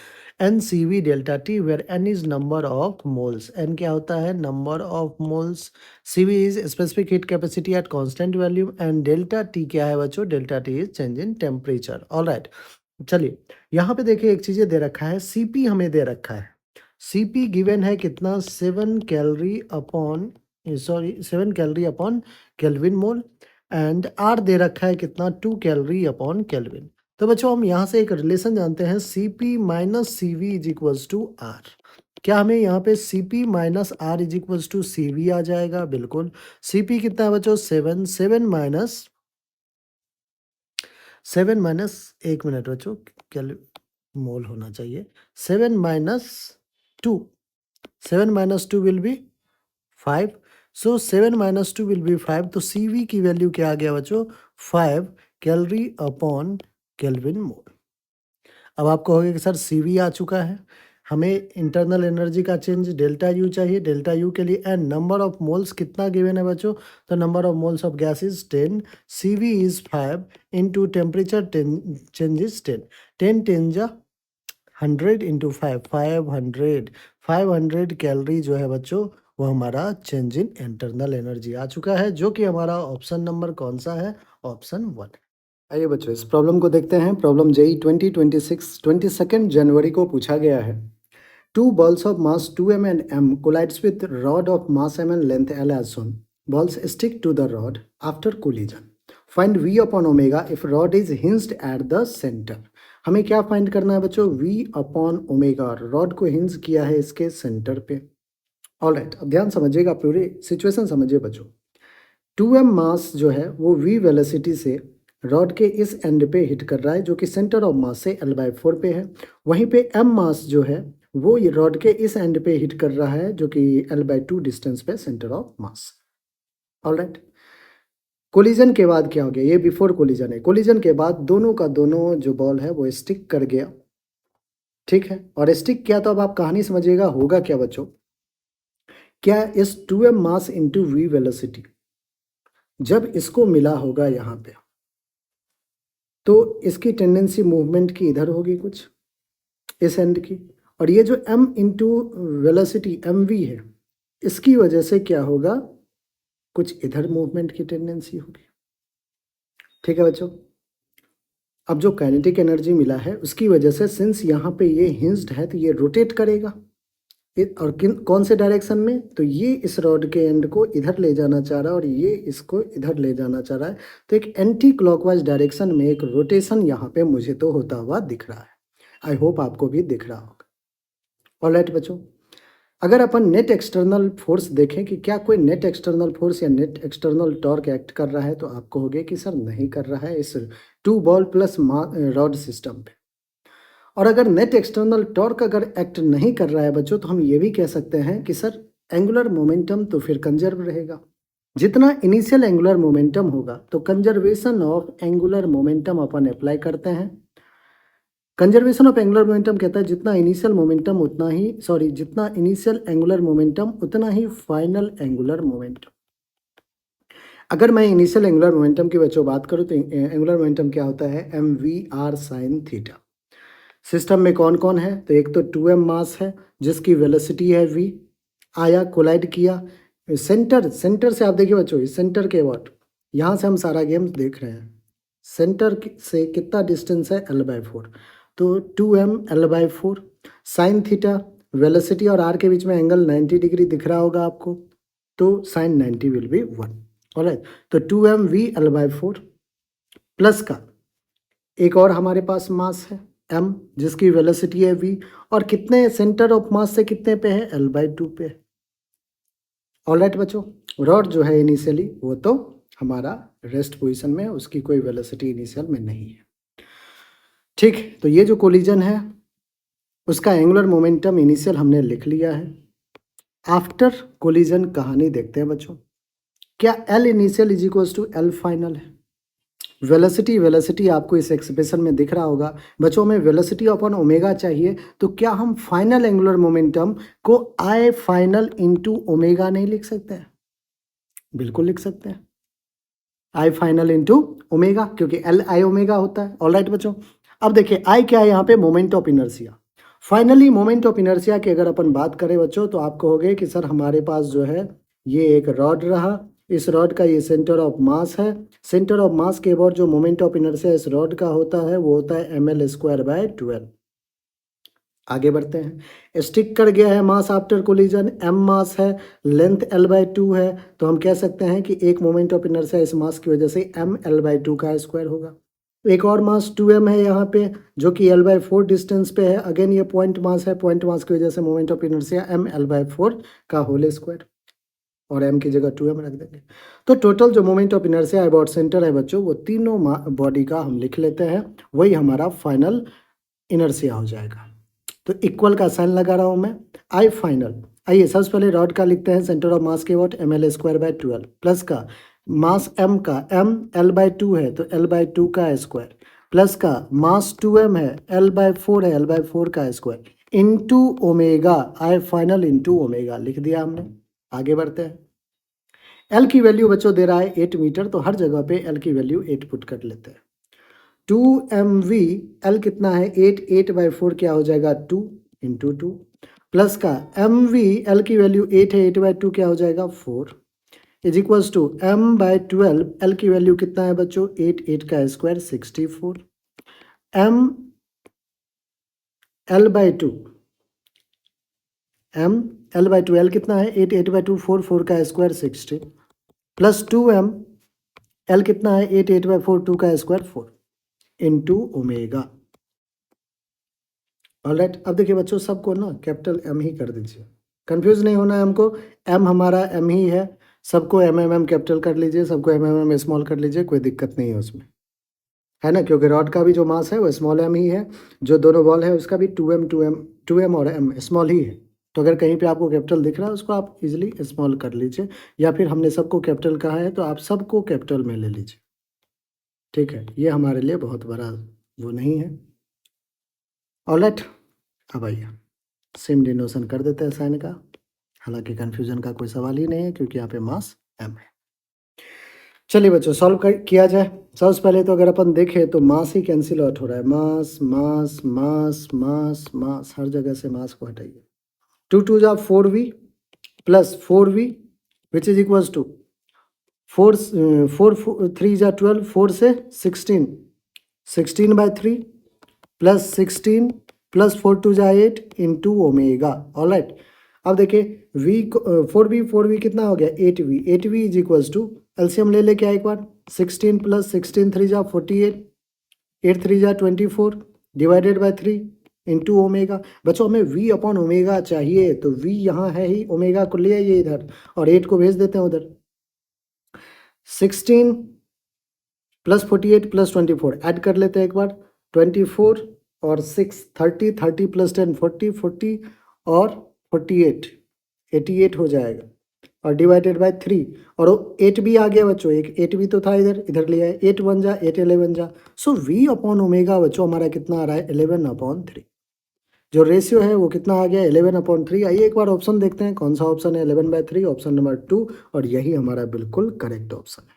N C V delta T, where N is number of moles. N क्या होता है, number of moles. C V is specific heat capacity at constant value, and delta T क्या है बच्चों, delta T is change in temperature. Alright, चलिए यहाँ पे देखिए एक चीज़ दे रखा है, सीपी हमें दे रखा है। सीपी गिवन है कितना, 7 calorie upon 7 calorie upon kelvin mole, and R दे रखा है कितना, 2 कैलोरी अपॉन केल्विन। तो बच्चों हम यहाँ से एक रिलेशन जानते हैं, Cp minus C V is equals to R. क्या हमें यहाँ पे Cp minus R is equals to C V आ जाएगा, बिल्कुल। Cp कितना है बच्चों, 7, 7 माइनस, एक मिनट बच्चों, क्या मोल होना चाहिए, 7 minus 2, 7 minus 2 will B 5। So 7 minus 2 will B 5, तो सी वी की वैल्यू क्या आ गया बच्चों, 5 कैलोरी अपॉन केल्विन मोल। अब आपको होगा कि सर सीवी आ चुका है, हमें इंटरनल एनर्जी का चेंज डेल्टा यू चाहिए। डेल्टा यू के लिए एंड नंबर ऑफ मोल्स कितना गिवन है बच्चों, तो number of moles of gas is 10, CV is 5 into temperature change is 10, 10 10 जा 100 इंटू 5, 500 कैलोरी जो है बच्चों, वो हमारा चेंज इन इंटरनल एनर्जी आ चुका है, जो कि हमारा ऑप्शन नंबर कौन सा है, ऑप्शन 1। आइए बच्चों इस प्रॉब्लम को देखते हैं। प्रॉब्लम जेई 2026 22 जनवरी को पूछा गया है। Two balls of mass 2m and m collides with rod of mass m and length l as shown. Balls stick to the rod after collision. Find v upon omega if rod is hinged at the center. हमें क्या find करना है बच्चों, v upon omega, rod को hinge किया है इसके centre पे। ऑलराइट, अब ध्यान समझिएगा, पूरी सिचुएशन समझिए बच्चों। 2m मास जो है वो v वेलोसिटी से रॉड के इस एंड पे हिट कर रहा है, जो कि सेंटर ऑफ मास से l/4 पे है। वहीं पे m मास जो है वो ये रॉड के इस एंड पे हिट कर रहा है, जो कि l/2 डिस्टेंस पे centre of mass. Alright, collision के बाद क्या हो गया, ये बिफोर कोलिजन है। कोलिजन के बाद दोनों का दोनों जो बॉल है वो स्टिक कर गया, ठीक है। और स्टिक किया तो अब आप कहानी समझिएगा, होगा क्या बच्चों, क्या इस 2m mass into v velocity जब इसको मिला होगा यहाँ पे, तो इसकी टेंडेंसी मूवमेंट की इधर होगी कुछ इस एंड की, और ये जो m इंटू वेलोसिटी mv है, इसकी वजह से क्या होगा, कुछ इधर मूवमेंट की टेंडेंसी होगी, ठीक है बच्चों। अब जो काइनेटिक एनर्जी मिला है उसकी वजह से, सिंस यहाँ पे ये हिंज्ड है, तो ये रोटेट करेगा, और कौन से डायरेक्शन में, तो ये इस रॉड के एंड को इधर ले जाना चाह रहा है और ये इसको इधर ले जाना चाह रहा है। तो एक एंटी क्लॉकवाइज डायरेक्शन में एक रोटेशन यहाँ पे मुझे तो होता हुआ दिख रहा है। आई होप आपको भी दिख रहा होगा। ऑलराइट बच्चों, अगर अपन नेट एक्सटर्नल फोर्स देखें कि क्या कोई नेट एक्सटर्नल फोर्स या नेट एक्सटर्नल टॉर्क एक्ट कर रहा है, तो आपको होगा कि सर नहीं कर रहा है इस 2 बॉल प्लस रॉड सिस्टम पे। और अगर नेट एक्सटर्नल टॉर्क अगर एक्ट नहीं कर रहा है बच्चों, तो हम ये भी कह सकते हैं कि सर एंगुलर मोमेंटम तो फिर कंजर्व रहेगा। जितना इनिशियल एंगुलर मोमेंटम होगा, तो conservation of angular momentum upon apply करते हैं। कंजर्वेशन ऑफ एंगुलर मोमेंटम कहता है जितना इनिशियल मोमेंटम उतना ही, सॉरी, जितना इनिशियल एंगुलर मोमेंटम उतना ही फाइनल एंगुलर मोमेंटम। अगर मैं इनिशियल एंगुलर मोमेंटम की बच्चों बात करूँ, तो एंगुलर मोमेंटम क्या होता है, mv r sin theta. System में कौन कौन है, तो एक तो 2m मास है जिसकी वेलोसिटी है v, आया कोलाइड किया सेंटर से। आप देखिए बच्चों इस सेंटर के अबाउट, यहाँ से हम सारा गेम देख रहे हैं, सेंटर से कितना डिस्टेंस है l/4, तो 2m l/4 sine theta, velocity और r के बीच में एंगल 90 डिग्री दिख रहा होगा आपको, तो साइन 90 विल बी 1। ऑलराइट, तो 2m v l/4 प्लस का एक और हमारे पास मास है m जिसकी वेलोसिटी है v, और कितने सेंटर ऑफ मास से कितने पे है, l/2 पे। ऑलराइट बच्चों, रॉड जो है इनिशियली वो तो हमारा रेस्ट पोजीशन में है, उसकी कोई वेलोसिटी इनिशियल में नहीं है। ठीक, तो ये जो कोलिजन है उसका एंगुलर मोमेंटम इनिशियल हमने लिख लिया है। आफ्टर कोलिजन कहानी देखते हैं बच्चों, क्या L initial is equals to L final है। वेलोसिटी आपको इस एक्सप्रेशन में दिख रहा होगा बच्चों, में वेलोसिटी अपॉन ओमेगा चाहिए, तो क्या हम फाइनल एंगुलर मोमेंटम को आई फाइनल इंटू ओमेगा नहीं लिख सकते हैं? बिल्कुल लिख सकते हैं, आई फाइनल इंटू ओमेगा, क्योंकि एल आई ओमेगा होता है। ऑलराइट बच्चों, अब देखिए आई क्या है यहाँ पे, moment of inertia. Finally moment of inertia की अगर अपन बात करें बच्चों, तो आप कहोगे कि सर हमारे पास जो है ये एक रॉड रहा, इस रॉड का ये सेंटर ऑफ मास है, सेंटर ऑफ मास के बाद जो मोमेंट ऑफ इनर्शिया इस रॉड का होता है वो होता है ml²/12। आगे बढ़ते हैं, स्टिक कर गया है मास आफ्टर कोलिजन, m मास है, लेंथ l/2 है, तो हम कह सकते हैं कि एक मोमेंट ऑफ इनर्शिया इस मास की वजह से ml/2 का स्क्वायर होगा। एक और मास 2m है यहाँ पे जो कि l/4 डिस्टेंस पे है, अगेन ये पॉइंट मास है, पॉइंट मास की वजह से मोमेंट ऑफ इनर्शिया ml/4 का होल स्क्वायर, और m की जगह 2m रख देंगे। तो टोटल जो moment of inertia about centre है बच्चों, वो तीनों बॉडी का हम लिख लेते हैं, वही हमारा फाइनल इनर्शिया हो जाएगा। तो इक्वल का साइन लगा रहा हूँ मैं, आई फाइनल। आइए सबसे पहले रॉड का लिखते हैं, सेंटर ऑफ मास के वॉट ml²/12 प्लस का मास m का m l/2 है तो l/2 का स्क्वायर, प्लस का मास 2m है, l/4 है, l/4 का square into omega, I final into omega लिख दिया हमने। आगे बढ़ते हैं, एल की वैल्यू बच्चों दे रहा है 8 मीटर, तो हर जगह पे एल की वैल्यू 8 पुट कर लेते हैं। 2mv, एल कितना है 8, 8/4 क्या हो जाएगा 2 इंटू 2, प्लस का mv, एल की वैल्यू 8 है, 8/2 क्या हो जाएगा 4, is equals to m/12, L की वैल्यू कितना है बच्चों 8, 8 का square 64, m l/2, m l/2, L कितना है 8, 8/2 4, 4 का स्क्वायर 60, प्लस 2m, एल कितना है 8, 8/4 2 का स्क्वायर 4 इंटू ओमेगा। ऑलराइट, अब देखिए बच्चों सबको ना कैपिटल एम ही कर दीजिए, कंफ्यूज नहीं होना है हमको, एम हमारा एम ही है, सबको एम कैपिटल कर लीजिए, सबको एम स्मॉल कर लीजिए, कोई दिक्कत नहीं है उसमें, है ना, क्योंकि रॉड का भी जो मास है वो स्मॉल एम ही है, जो दोनों बॉल है उसका भी 2m और m स्मॉल ही है। तो अगर कहीं पे आपको कैपिटल दिख रहा है उसको आप इजीली स्मॉल कर लीजिए, या फिर हमने सबको कैपिटल कहा है तो आप सबको कैपिटल में ले लीजिए, ठीक है, ये हमारे लिए बहुत बड़ा वो नहीं है। ऑलराइट, अब आइए सेम डिनोशन कर देते हैं साइन का, हालांकि कंफ्यूजन का कोई सवाल ही नहीं है क्योंकि यहाँ पे मास m है। चलिए बच्चों सॉल्व किया जाए। सबसे पहले तो अगर अपन देखें तो मास ही कैंसिल आउट हो रहा है, मास मास मास मास मास, हर जगह से मास को हटाइए। 2 2 जा 4v plus 4v which is equals to 4 3 जा 12, 4 से 16, 16/3 प्लस 16 प्लस 4 2 जा 8 इंटू ओमेगा। ऑलराइट, अब देखिए v 4v कितना हो गया 8v, 8v is equals to LCM ले क्या एक बार, 16 प्लस 16 3 जा 48, 8 3 जा 24 डिवाइडेड बाय 3 इंटू ओमेगा। बच्चों हमें v अपॉन ओमेगा चाहिए, तो v यहाँ है ही, ओमेगा को ले आइए इधर और 8 को भेज देते हैं उधर। 16 प्लस 48 प्लस 24 ऐड कर लेते हैं एक बार, 24 और 6 30, 30 प्लस 10 40, 40 और 48 88 हो जाएगा, और डिवाइडेड बाय 3, और 8 भी आ गया बच्चों, एक 8 भी तो था इधर ले आए, 8 1 जा 8 11 जा, सो v अपॉन ओमेगा बच्चों हमारा कितना आ रहा है 11/3, जो रेशियो है वो कितना आ गया 11/3। आइए एक बार ऑप्शन देखते हैं कौन सा ऑप्शन है 11/3, ऑप्शन नंबर 2, और यही हमारा बिल्कुल करेक्ट ऑप्शन है।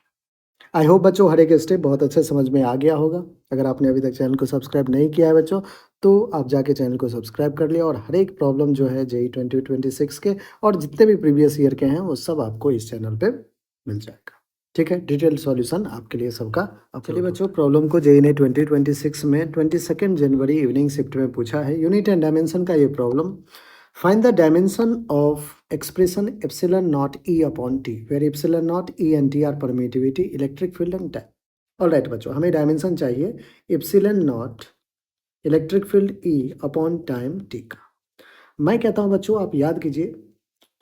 आई होप बच्चों हर एक स्टेप बहुत अच्छे समझ में आ गया होगा। अगर आपने अभी तक चैनल को सब्सक्राइब नहीं किया है बच्चों तो आप जाके चैनल को सब्सक्राइब कर लिया और हर एक प्रॉब्लम जो है जेई 2026 के और जितने भी प्रीवियस ईयर के हैं वो सब आपको इस चैनल पे मिल जाएगा। ठीक है, डिटेल सॉल्यूशन आपके लिए सबका। अब चलिए बच्चों, प्रॉब्लम को जेई ने 2026 में 22 जनवरी इवनिंग शिफ्ट में पूछा है। यूनिट एंड डायमेंशन का ये problem. Find the dimension of expression epsilon naught E upon T where epsilon naught E and T are permittivity, electric field and time. All right बच्चों, हमें डायमेंशन चाहिए epsilon naught electric field E upon time T का। मैं कहता हूं बच्चों, आप याद कीजिए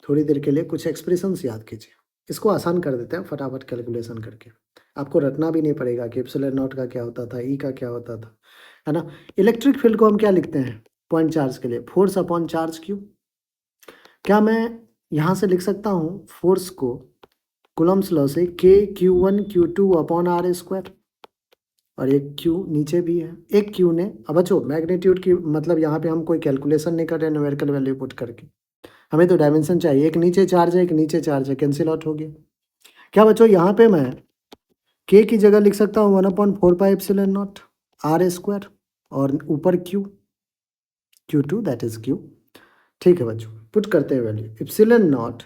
थोड़ी देर के लिए, कुछ एक्सप्रेशंस याद कीजिए। इसको आसान कर देते हैं फटाफट कैलकुलेशन करके। आपको रटना भी नहीं पड़ेगा कि एप्सिलॉन नॉट का क्या होता था, ई का क्या होता था, है ना। इलेक्ट्रिक फील्ड को हम क्या लिखते हैं पॉइंट चार्ज के लिए, फोर्स अपॉन चार्ज क्यू। क्या मैं यहां से लिख सकता हूं फोर्स को कूलम्ब्स लॉ से के Q1 Q2 upon are square, और एक Q नीचे भी है। एक Q ने, अब बच्चों मैग्नीट्यूड की मतलब यहाँ पे हम कोई कैलकुलेशन नहीं कर रहे न्यूमेरिकल वैल्यू पुट करके, हमें तो डायमेंशन चाहिए। एक नीचे चार्ज है, एक नीचे चार्ज है, कैंसिल आउट हो गया। क्या बच्चों यहाँ पे मैं K की जगह लिख सकता हूँ 1/4 एप्सिलॉन नॉट आर स्क्वायर, और ऊपर Q2 दैट इज Q। ठीक है बच्चों, पुट करते हैं वैल्यू। एप्सिलॉन नॉट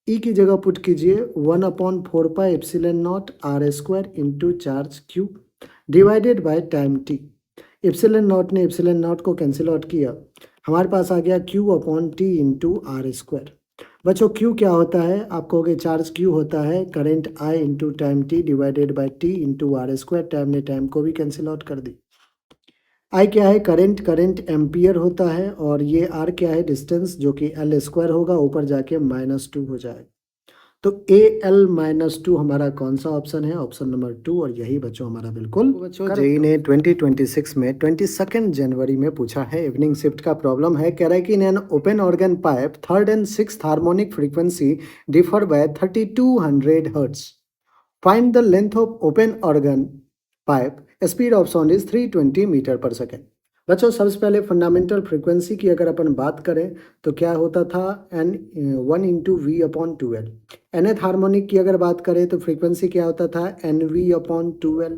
ई की जगह पुट कीजिए 1/4 epsilon naught R square into charge Q divided by time T. Epsilon naught ने एप्सिलॉन नॉट को कैंसिल आउट किया, हमारे पास आ गया Q upon T into R square. बच्चों Q क्या होता है, आप कहोगे चार्ज Q होता है current I into time T divided by T into R square. Time ने टाइम को भी कैंसिल आउट कर दी। I क्या है, करंट एम्पियर होता है, और ये R क्या है, डिस्टेंस, जो कि L स्क्वायर होगा, ऊपर जाके -2 हो जाएगा। तो AL-2 हमारा कौन सा ऑप्शन है, ऑप्शन नंबर 2, और यही बच्चों हमारा बिल्कुल। बच्चों जेई ने 2026 में 22 जनवरी में पूछा है, इवनिंग शिफ्ट का प्रॉब्लम है। कह रहा है कि in an open organ pipe third and sixth harmonic frequency differ by 3200 hertz. Find the length of open organ pipe, speed of sound is 320 metre per second. बच्चों सबसे पहले फंडामेंटल फ्रीक्वेंसी की अगर अपन बात करें तो क्या होता था, N1 into V upon 2L। nth harmonic की अगर बात करें तो फ्रीक्वेंसी क्या होता था, NV upon 2L,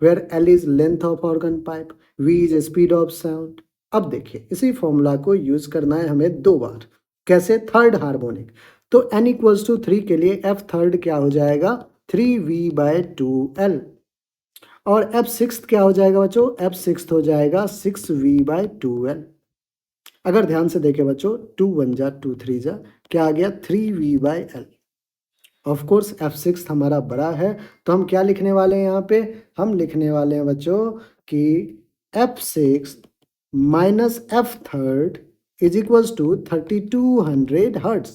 where L is length of organ pipe, V is speed of sound. अब देखिए इसी फॉर्मूला को यूज करना है हमें 2 बार। कैसे, थर्ड हार्मोनिक, तो N इक्वल्स टू 3 के लिए F थर्ड क्या हो जाएगा, 3V/2L, और F सिक्स्थ क्या हो जाएगा बच्चों, F सिक्स्थ हो जाएगा 6V/2L। अगर ध्यान से देखें बच्चों, 2 1 जा 2 3 जा, क्या आ गया 3V/L। Of course F sixth हमारा बड़ा है, तो हम क्या लिखने वाले हैं यहाँ पे, हम लिखने वाले हैं बच्चों कि F sixth minus F third is equals to 3200 hertz,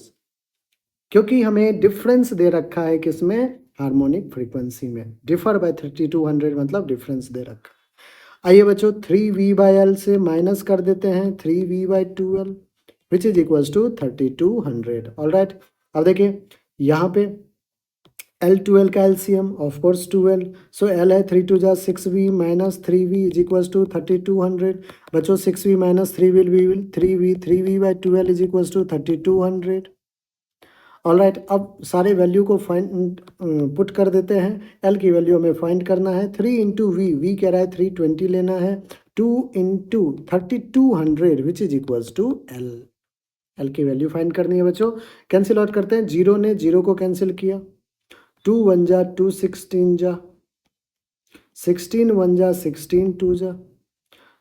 क्योंकि हमें डिफरेंस दे रखा है किसमें, हार्मोनिक फ्रीक्वेंसी में। डिफर बाय 3200 मतलब डिफरेंस दे रखा है। आइए बच्चों 3V/L से माइनस कर देते हैं 3V/2L which is equals to 3200। All right, अब देखिए यहाँ पे L2L का LCM of course 2L, so L है 3 2 जा 6V minus 3V is equals to 3200। बच्चों 6V minus 3V is equals to 3200। All right, अब सारे वैल्यू को फाइंड पुट कर देते हैं। L की वैल्यू हमें फाइंड करना है, 3 इंटू वी कह रहा है 320 लेना है, 2 into 3200 which is equals to L की वैल्यू फाइंड करनी है बच्चों। कैंसिल आउट करते हैं, जीरो ने जीरो को कैंसिल किया, 2 1 जा 2 16 जा 16 1 जा 16 2 जा,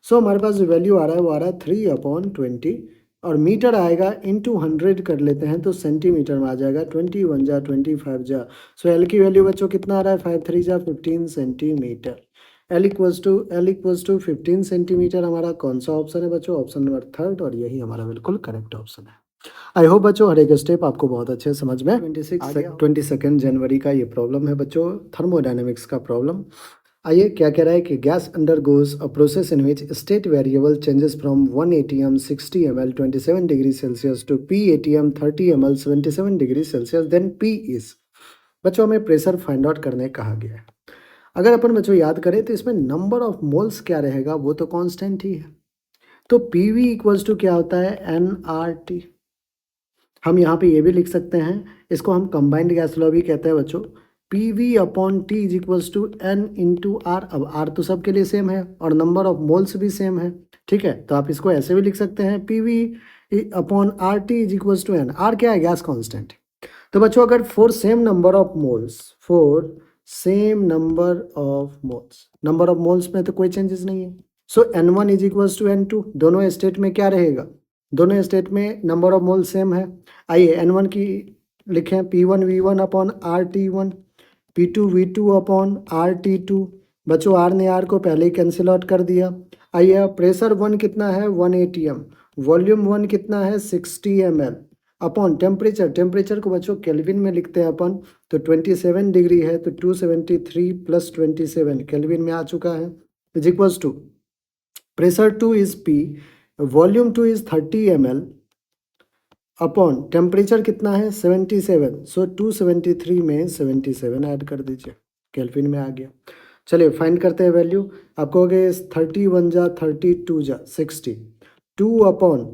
सो हमारे पास जो वैल्यू आ रहा है वो आ रहा है 3/20, और मीटर आएगा इंटू 100 कर लेते हैं तो सेंटीमीटर में आ जाएगा, 21 जा 25 जा, सो एल की वैल्यू बच्चों कितना आ रहा है, 5 3 जा 15 centimetre. L equals to 15 centimetre हमारा कौन सा ऑप्शन है बच्चों, ऑप्शन नंबर थर्ड, और यही हमारा बिल्कुल करेक्ट ऑप्शन है। आई होप बच्चों हर एक स्टेप आपको बहुत अच्छे समझ में। 22 जनवरी का ये प्रॉब्लम है बच्चों, थर्मोडायनेमिक्स का प्रॉब्लम। आइए क्या कह रहा है कि gas undergoes a process in which state variable changes from 1 atm 60 ml 27 degree celsius to P atm 30 ml 77 degree celsius, then P is. बच्चों हमें प्रेशर फाइंड आउट करने कहा गया है। अगर अपन बच्चों याद करें तो इसमें नंबर ऑफ मोल्स क्या रहेगा, वो तो कांस्टेंट ही है, तो PV इक्वल्स टू क्या होता है, nRT। हम यहाँ पे ये भी लिख सकते हैं, इसको हम कंबाइंड गैस लॉ भी कहते हैं बच्चों, PV/T is equals to N into R. अब आर तो सबके लिए सेम है और नंबर ऑफ मोल्स भी सेम है, ठीक है, तो आप इसको ऐसे भी लिख सकते हैं PV upon RT is equals to N। R क्या है? Gas constant. तो बच्चों अगर for same number of moles, for same number of moles में तो कोई चेंजेस नहीं है। So N1 is equals to N2। दोनों स्टेट में क्या रहेगा? दोनों स्टेट में नंबर ऑफ मोल सेम है। आइए N1 की लिखें, P1 V1 upon RT1, P2 V2 upon RT2। बच्चों R ने R को पहले ही कैंसिल आउट कर दिया। आइए, प्रेशर 1 कितना है? 1 ATM। वॉल्यूम 1 कितना है? 60 ml अपॉन टेम्परेचर को बच्चों केल्विन में लिखते हैं अपन, तो 27 डिग्री है, तो 273 प्लस 27 केल्विन में आ चुका है, is equals to pressure 2 is P, volume 2 is 30 ml upon temperature कितना है? 77। सो 273 में 77 ऐड कर दीजिए, केल्विन में आ गया। चलिए फाइंड करते हैं वैल्यू। आप कहोगे 31 जा 32 जा 60, 2 अपॉन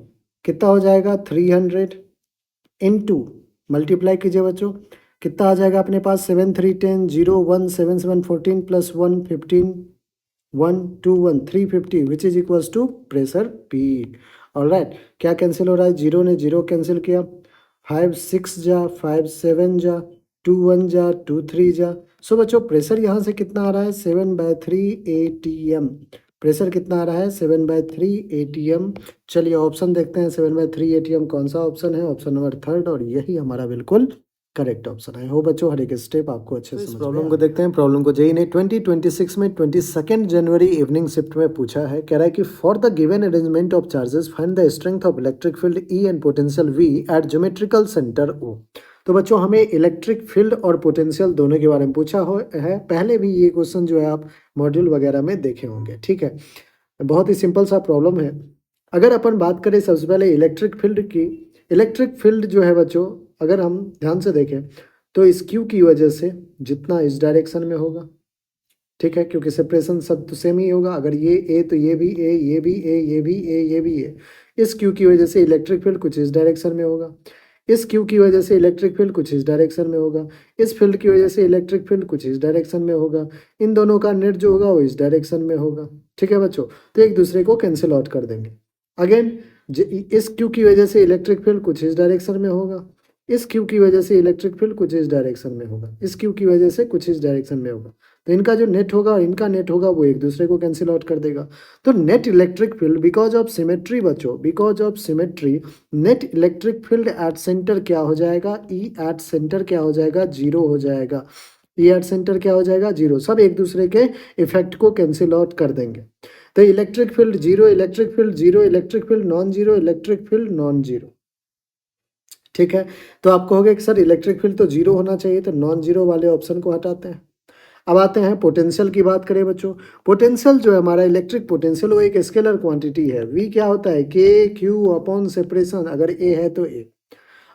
कितना हो जाएगा? 300 इनटू मल्टीप्लाई कीजिए बच्चों, कितना आ जाएगा अपने पास? 7 3 10 0 1 7 7 14 प्लस 1 15 1 2 1 350 which is equals to pressure P। All right, क्या कैंसिल हो रहा है? जीरो ने जीरो कैंसिल किया, 5 6 जा 5 7 जा 2 1 जा 2 3 जा। सो बच्चों प्रेशर यहाँ से कितना आ रहा है? 7/3 ATM। प्रेशर कितना आ रहा है? 7/3 ATM। चलिए ऑप्शन देखते हैं, 7/3 ATM कौन सा ऑप्शन है? ऑप्शन नंबर 3, और यही हमारा बिल्कुल करेक्ट ऑप्शन है। हो बच्चों, हर एक स्टेप आपको अच्छे से समझ में प्रॉब्लम को देखते हैं। प्रॉब्लम को जेई ने 2026 में 22 जनवरी इवनिंग शिफ्ट में पूछा है। कह रहा है कि for the given arrangement of charges find the strength of electric field E and potential V at geometrical centre O। तो बच्चों हमें इलेक्ट्रिक फील्ड और पोटेंशियल दोनों के बारे में पूछा है। पहले भी ये क्वेश्चन जो है आप मॉड्यूल वगैरह में देखे होंगे। ठीक है, बहुत ही सिंपल सा प्रॉब्लम है। अगर अपन बात करें सबसे पहले इलेक्ट्रिक फील्ड की, इलेक्ट्रिक फील्ड जो है बच्चों, अगर हम ध्यान से देखें तो इस क्यू की वजह से जितना इस डायरेक्शन में होगा, ठीक है, क्योंकि सेपरेशन सब तो सेम ही होगा। अगर ये ए तो ये भी ए, ये भी ए, ये भी ए, ये भी ए। इस क्यू की वजह से इलेक्ट्रिक फील्ड कुछ इस डायरेक्शन में होगा, इस क्यू की वजह से इलेक्ट्रिक फील्ड कुछ इस डायरेक्शन में होगा, इस फील्ड की वजह से इलेक्ट्रिक फील्ड कुछ इस डायरेक्शन में होगा। इन दोनों का नेट जो होगा वो इस डायरेक्शन में होगा। ठीक है बच्चों, तो एक दूसरे को कैंसिल आउट कर देंगे। अगेन इस क्यू की वजह से इलेक्ट्रिक फील्ड कुछ इस डायरेक्शन में होगा, इस क्यू की वजह से इलेक्ट्रिक फील्ड कुछ इस डायरेक्शन में होगा, इस क्यू की वजह से कुछ इस डायरेक्शन में होगा। तो इनका जो नेट होगा और इनका नेट होगा वो एक दूसरे को कैंसिल आउट कर देगा। तो net electric field because of symmetry बच्चों, because of symmetry, net electric field at centre क्या हो जाएगा? ई एट सेंटर क्या हो जाएगा? जीरो हो जाएगा। ई एट सेंटर क्या हो जाएगा? जीरो। सब एक दूसरे के इफेक्ट को कैंसिल आउट कर देंगे। तो electric field zero, electric field zero, electric field non zero, electric field non zero. ठीक है, तो आप कहोगे कि सर इलेक्ट्रिक फील्ड तो जीरो होना चाहिए, तो नॉन जीरो वाले ऑप्शन को हटाते हैं। अब आते हैं पोटेंशियल की बात करें बच्चों। पोटेंशियल जो है हमारा इलेक्ट्रिक पोटेंशियल वो एक स्केलर क्वांटिटी है। वी क्या होता है? के क्यू अपॉन सेपरेशन, अगर ए है तो ए।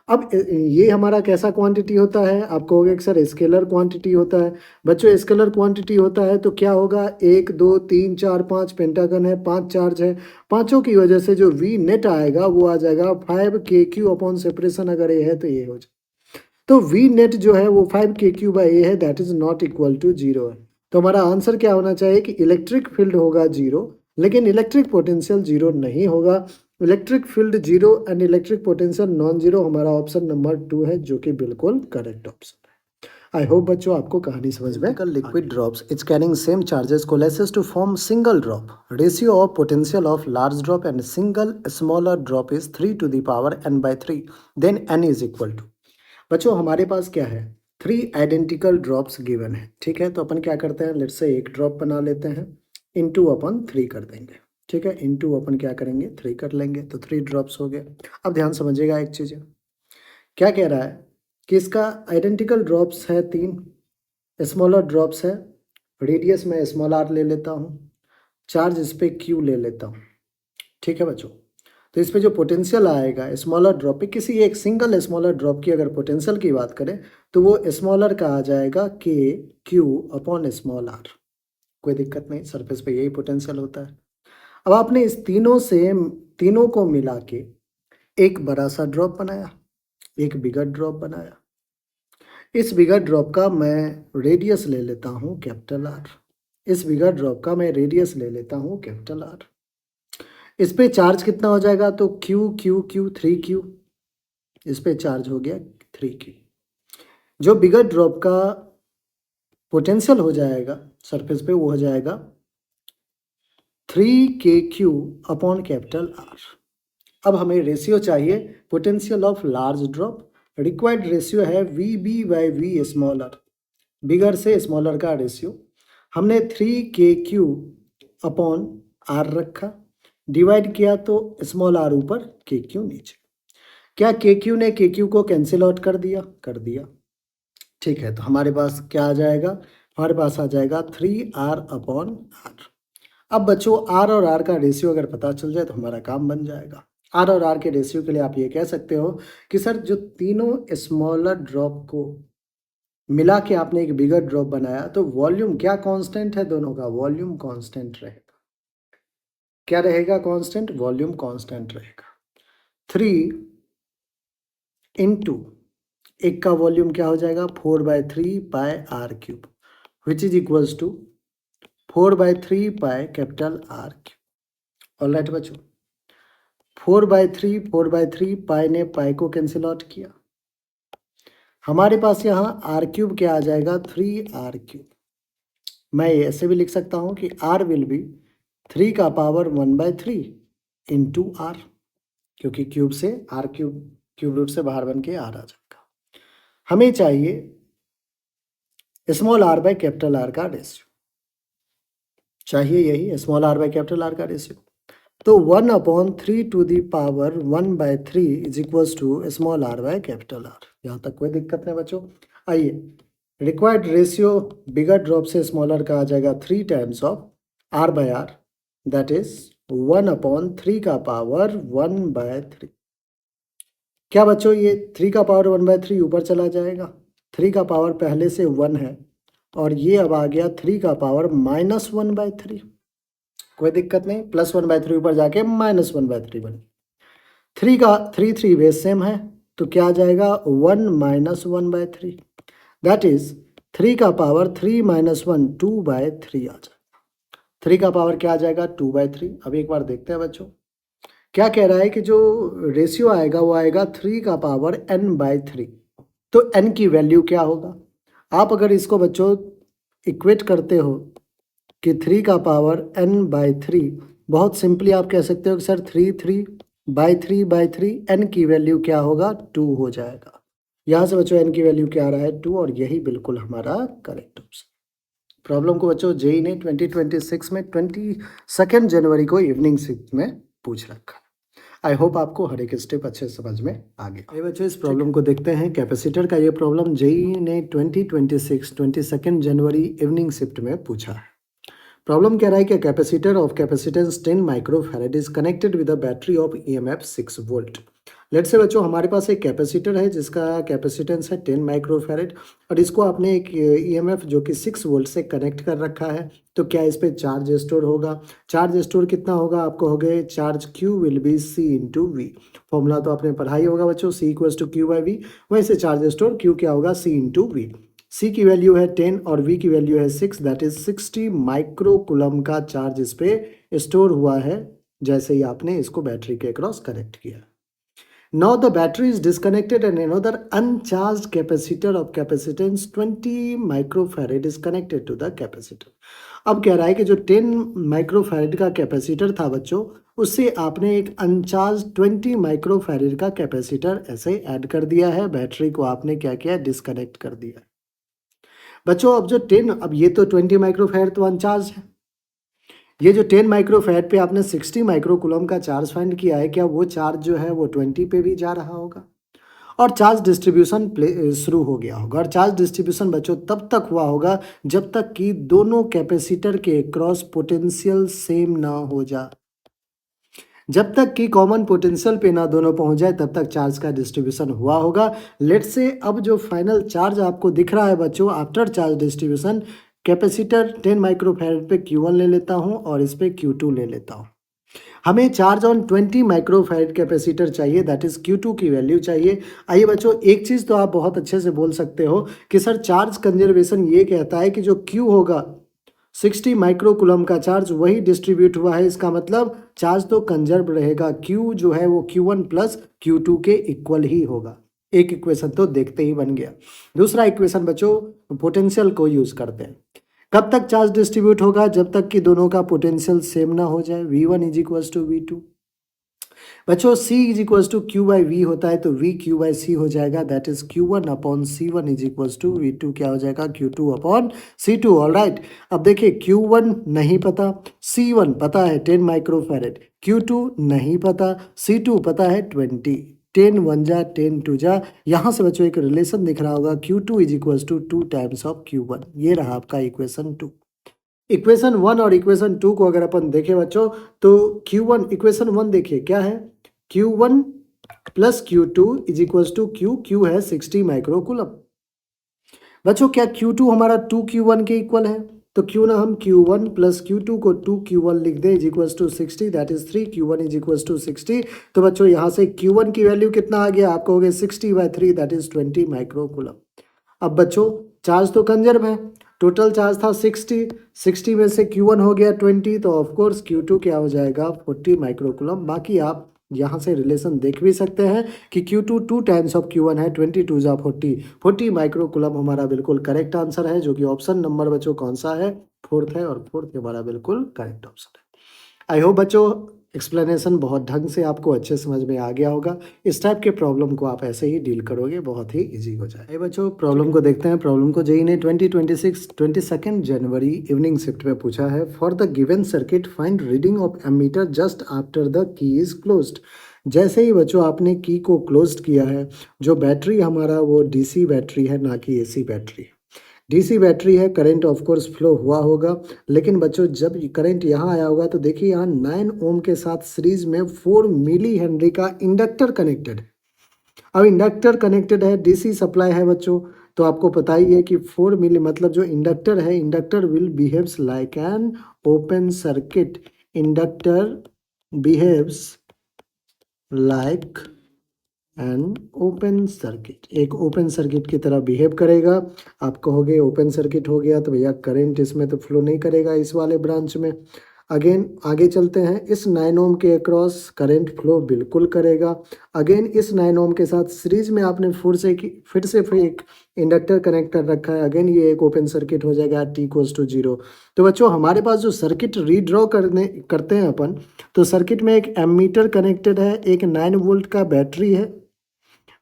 अब ये हमारा कैसा क्वांटिटी होता है? आप कहोगे कि सर स्केलर क्वांटिटी होता है। बच्चों स्केलर क्वांटिटी होता है तो क्या होगा? 1 2 3 4 5 पेंटागन है, 5 चार्ज है, पांचों की वजह से जो वी नेट आएगा वो आ जाएगा 5 KQ अपॉन सेपरेशन। अगर ए है तो ये हो जाए, तो वी नेट जो है वो 5 KQ/A है, that is not equal to zero है। तो हमारा आंसर क्या होना चाहिए कि इलेक्ट्रिक फील्ड होगा जीरो, लेकिन इलेक्ट्रिक पोटेंशियल जीरो नहीं होगा। Electric field zero and electric potential non zero हमारा ऑप्शन नंबर 2 है, जो कि बिल्कुल करेक्ट ऑप्शन है। आई होप बच्चों आपको कहानी समझ में। Liquid drops its carrying same charges coalesces to form single drop. Ratio of potential of large drop and single smaller drop is 3 to the power n/3, then n is equal to. बच्चों हमारे पास क्या है? 3 identical drops given है। ठीक है, तो अपन क्या करते हैं, लेट्स से एक ड्रॉप बना लेते हैं, इनटू अपन 3 कर देंगे। ठीक है, इनटू अपन क्या करेंगे? 3 कर लेंगे, तो 3 ड्रॉप्स हो गए। अब ध्यान समझिएगा एक चीज़, क्या कह रहा है कि इसका आइडेंटिकल ड्रॉप्स है 3, स्मॉलर ड्रॉप्स है, रेडियस में स्मॉल r ले लेता हूँ, चार्ज इस पर q ले लेता हूँ। ठीक है बच्चों, तो इस पे जो पोटेंशियल आएगा स्मॉलर ड्रॉप पे, किसी एक सिंगल स्मॉलर ड्रॉप की अगर पोटेंशियल की बात करें तो वो स्मॉलर का आ जाएगा KQ अपॉन स्मॉल r। कोई दिक्कत नहीं, सरफेस पे यही पोटेंशियल होता है। अब आपने इस तीनों को मिला के एक बड़ा सा ड्रॉप बनाया, एक बिगर ड्रॉप बनाया। इस बिगर ड्रॉप का मैं रेडियस ले लेता हूँ कैपिटल R, इस बिगर ड्रॉप का मैं रेडियस ले लेता हूँ कैपिटल R। इस पे चार्ज कितना हो जाएगा, तो क्यू क्यू क्यू 3Q, इस पे चार्ज हो गया 3Q। जो बिगर ड्रॉप का पोटेंशियल हो जाएगा सरफेस पे वो हो जाएगा 3KQ अपॉन कैपिटल R। अब हमें रेशियो चाहिए potential of large drop, required ratio है VB/V स्मॉलर, बिगर से स्मॉलर का रेशियो। हमने 3KQ अपॉन R रखा, डिवाइड किया तो स्मॉल r ऊपर KQ नीचे। क्या KQ ने KQ को कैंसिल आउट कर दिया? कर दिया। ठीक है, तो हमारे पास क्या आ जाएगा, हमारे पास आ जाएगा 3R अपॉन R। अब बच्चों R और R का रेशियो अगर पता चल जाए तो हमारा काम बन जाएगा। R और R के रेशियो के लिए आप ये कह सकते हो कि सर जो तीनों स्मॉलर ड्रॉप को मिला के आपने एक बिगर ड्रॉप बनाया तो वॉल्यूम क्या कांस्टेंट है दोनों का? वॉल्यूम कांस्टेंट रहेगा। क्या रहेगा कांस्टेंट? वॉल्यूम कांस्टेंट रहेगा। 3 इंटू एक का वॉल्यूम क्या हो जाएगा 4/3 pi R cube, which is equals to 4/3 pi capital R cube. All बच्चों, 4/3 पाई ने पाई को कैंसिल आउट किया, हमारे पास यहाँ R क्यूब क्या आ जाएगा 3R क्यूब। मैं ऐसे भी लिख सकता हूँ कि R विल बी 3 का पावर 1/3 इंटू R, क्योंकि क्यूब से R क्यूब रूट से बाहर बन के R आ जाएगा। हमें चाहिए small r by capital R का रेशियो, चाहिए यही small r by capital R का रेशियो। तो 1/3 to the power 1/3 is equals to small r by capital R। यहाँ तक कोई दिक्कत नहीं बच्चों। आइए, रिक्वायर्ड रेशियो बिगर ड्रॉप से स्मॉलर का आ जाएगा 3 times of R by R, that is 1/3 का पावर 1/3। क्या बच्चों ये 3 का पावर 1/3 ऊपर चला जाएगा, 3 का पावर पहले से 1 है और ये अब आ गया 3 का पावर -1/3। कोई दिक्कत नहीं, +1/3 ऊपर जाके -1/3 बन। 3 का 3 बेस सेम है तो क्या आ जाएगा 1 - 1/3, दैट इज 3 का पावर 3 - 1 2/3 आ जाएगा। 3 का पावर क्या आ जाएगा 2/3। अब एक बार देखते हैं बच्चों, क्या कह रहा है कि जो रेशियो आएगा वो आएगा 3 का पावर n/3। तो n की वैल्यू क्या होगा? आप अगर इसको बच्चों इक्वेट करते हो कि 3 का पावर n/3, बहुत सिंपली आप कह सकते हो कि सर 3/3 n की वैल्यू क्या होगा 2 हो जाएगा। यहाँ से बच्चों n की वैल्यू क्या आ रहा है 2, और यही बिल्कुल हमारा करेक्ट ऑप्शन। प्रॉब्लम को बच्चों जेई ने 2026 में 22 जनवरी को इवनिंग शिफ्ट में पूछ रखा। आई होप आपको हर एक स्टेप अच्छे समझ में आ गया। ये बच्चों इस प्रॉब्लम को देखते हैं। कैपेसिटर का ये प्रॉब्लम जेई ने 22 जनवरी इवनिंग शिफ्ट में पूछा है। प्रॉब्लम कह रहा है कि capacitor of capacitance 10 microfarad is connected with a battery of EMF 6 volt. Let's say बच्चों हमारे पास एक कैपेसिटर है जिसका कैपेसिटेंस है 10 माइक्रोफैराड और इसको आपने एक ईएमएफ जो कि 6 वोल्ट से कनेक्ट कर रखा है। तो क्या इस पे चार्ज स्टोर होगा? चार्ज स्टोर कितना होगा आपको हो गए, charge Q will be C into V. Formula तो आपने पढ़ा ही होगा बच्चों, C इक्वल्स टू Q/V। वैसे चार्ज स्टोर Q क्या होगा C इंटू वी। C की वैल्यू है 10 और V की वैल्यू है 6, दैट इज 60 माइक्रोकुलम का चार्ज इस पे स्टोर हुआ है जैसे ही आपने इसको बैटरी के अक्रॉस कनेक्ट किया। Now the battery is disconnected and another uncharged capacitor of capacitance 20 microfarad is connected to the capacitor। अब कह रहा है कि जो 10 माइक्रोफैराड का कैपेसिटर था बच्चों, उससे आपने एक अनचार्ज 20 माइक्रोफैराड का कैपेसिटर ऐसे ऐड कर दिया है, बैटरी को आपने क्या किया डिस्कनेक्ट कर दिया है। बच्चों अब जो 10, अब ये तो 20 माइक्रोफैराड तो अनचार्ज है, ये जो 10 माइक्रोफैराड पे आपने 60 माइक्रोकुलम का चार्ज फाइंड किया है, क्या वो चार्ज जो है वो 20 पे भी जा रहा होगा और चार्ज डिस्ट्रीब्यूशन शुरू हो गया होगा। और चार्ज डिस्ट्रीब्यूशन बच्चों तब तक हुआ होगा जब तक कि दोनों कैपेसिटर के क्रॉस पोटेंशियल सेम ना हो जाए। जब तक कि कॉमन पोटेंशियल पे ना दोनों पहुंच जाए तब तक चार्ज का डिस्ट्रीब्यूशन हुआ होगा। लेट्स से अब जो फाइनल चार्ज आपको दिख रहा है बच्चों after charge distribution, capacitor 10 microfarad पे Q1 ले लेता हूं और इस पे Q2 ले लेता हूं। हमें चार्ज ऑन 20 माइक्रोफैराड कैपेसिटर चाहिए, दैट इज Q2 की वैल्यू चाहिए। आइए बच्चों, एक चीज़ तो आप बहुत अच्छे से बोल सकते हो कि सर चार्ज कंजर्वेशन ये कहता है कि जो Q होगा 60 माइक्रोकुलम का चार्ज वही डिस्ट्रीब्यूट हुआ है, इसका मतलब चार्ज तो कंजर्व रहेगा, Q जो है वो Q1 प्लस Q2 के इक्वल ही होगा। एक इक्वेशन तो देखते ही बन गया। दूसरा इक्वेशन बच्चों पोटेंशियल को यूज करते हैं। कब तक चार्ज डिस्ट्रीब्यूट होगा? जब तक कि दोनों का पोटेंशियल सेम ना हो जाए। V1 is equal to V2। बच्चों C is equal to Q by V होता है, तो V Q बाई C हो जाएगा, that is Q1 upon C1 is equal to V2 क्या हो जाएगा? Q2 upon C2। All right, अब देखिए Q1 नहीं पता, C1 पता है 10 माइक्रोफैरेड, Q2 नहीं पता, C2 पता है 20। 10 1 जा 10 2 जा, यहाँ से बच्चों एक रिलेशन दिख रहा होगा, Q2 is equal to 2 times of Q1। ये रहा आपका इक्वेशन 2। इक्वेशन 1 और इक्वेशन 2 को अगर अपन देखें बच्चों, तो Q1 इक्वेशन 1 देखिए क्या है, Q1 plus Q2 is equal to Q है 60 माइक्रोकुलम। बच्चों क्या Q2 हमारा 2Q1 के इक्वल है? तो क्यों ना हम Q1 प्लस Q2 को 2Q1 लिख दें is equal to 60, that is 3Q1 is equal to 60। तो बच्चों यहाँ से Q1 की वैल्यू कितना आ गया? आप कहोगे 60 बाई 3 दैट इज 20 माइक्रोकुलम। अब बच्चों चार्ज तो कंजर्व है, टोटल चार्ज था 60, 60 में से Q1 हो गया 20, तो ऑफ कोर्स Q2 क्या हो जाएगा? 40 माइक्रोकुलम। बाकी आप यहाँ से रिलेशन देख भी सकते हैं कि Q2 2 टाइम्स ऑफ Q1 है, 20 2 जा 40, 40 माइक्रोकुलम हमारा बिल्कुल करेक्ट आंसर है, जो कि ऑप्शन नंबर बच्चों कौन सा है? फोर्थ है, और फोर्थ हमारा बिल्कुल करेक्ट ऑप्शन है। आई होप बच्चों एक्सप्लेनेशन बहुत ढंग से आपको अच्छे समझ में आ गया होगा। इस टाइप के प्रॉब्लम को आप ऐसे ही डील करोगे, बहुत ही इजी हो जाए। बच्चों प्रॉब्लम को देखते हैं। प्रॉब्लम को जेई ने 22 जनवरी इवनिंग शिफ्ट में पूछा है, for the given circuit find reading of ammeter just after the key is closed. जैसे ही बच्चों आपने की को क्लोज किया है, जो बैटरी हमारा वो डीसी बैटरी है, ना कि एसी बैटरी। डीसी बैटरी है, करंट ऑफ कोर्स फ्लो हुआ होगा, लेकिन बच्चों जब करंट यहाँ आया होगा तो देखिए यहाँ 9 ओम के साथ सीरीज में 4 मिली हेनरी का इंडक्टर कनेक्टेड है। अब इंडक्टर कनेक्टेड है, डीसी सप्लाई है बच्चों, तो आपको पता ही है कि 4 मिली मतलब जो इंडक्टर है, inductor will behaves like an open circuit. Inductor behaves like and open circuit, एक ओपन सर्किट की तरह बिहेव करेगा। आप कहोगे ओपन सर्किट हो गया तो भैया करंट इसमें तो फ्लो नहीं करेगा इस वाले ब्रांच में। अगेन आगे चलते हैं, इस 9 ओम के अक्रॉस करंट फ्लो बिल्कुल करेगा। अगेन इस 9 ओम के साथ सीरीज में आपने फिर से एक इंडक्टर कनेक्ट कर रखा है, अगेन ये एक ओपन सर्किट हो जाएगा t इक्वल्स टू 0। तो बच्चों हमारे पास जो सर्किट रीड्रॉ करते हैं अपन, तो सर्किट में एक एमीटर कनेक्टेड है, एक 9 वोल्ट का बैटरी है,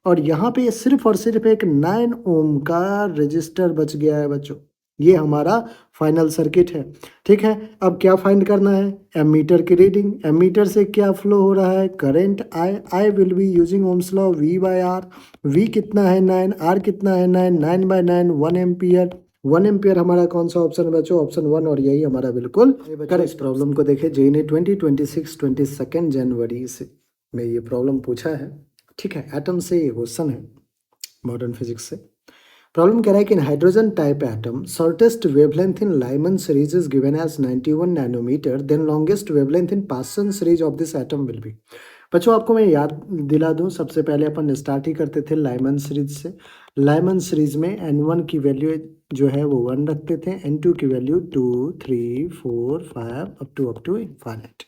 और यहाँ पे सिर्फ और सिर्फ एक 9 ओम का रजिस्टर बच गया है बच्चों। ये हमारा फाइनल सर्किट है। ठीक है, अब क्या फाइंड करना है? एमीटर की रीडिंग। एमीटर से क्या फ्लो हो रहा है? Current I will be using Ohm's law, V by R. V कितना है? 9। आर कितना है? 9। 9 बाय 9 1 एम्पियर। 1 एम्पियर हमारा कौन सा ऑप्शन है बच्चों? ऑप्शन 1, और यही हमारा बिल्कुल करेक्ट। प्रॉब्लम को देखे, जेई ने 22 जनवरी में ये प्रॉब्लम पूछा है। ठीक है, एटम से ये क्वेश्चन है, मॉडर्न फिजिक्स से। प्रॉब्लम कह रहा है कि in hydrogen type atom shortest wavelength in Lyman series is given as 91 nanometre, then longest wavelength in Paschen series of this atom will be. बच्चों आपको मैं याद दिला दूं, सबसे पहले अपन स्टार्ट ही करते थे लाइमन सीरीज से। लाइमन सीरीज में N1 की वैल्यू जो है वो 1 रखते थे, N2 की value 2 3 4 5 up to infinite.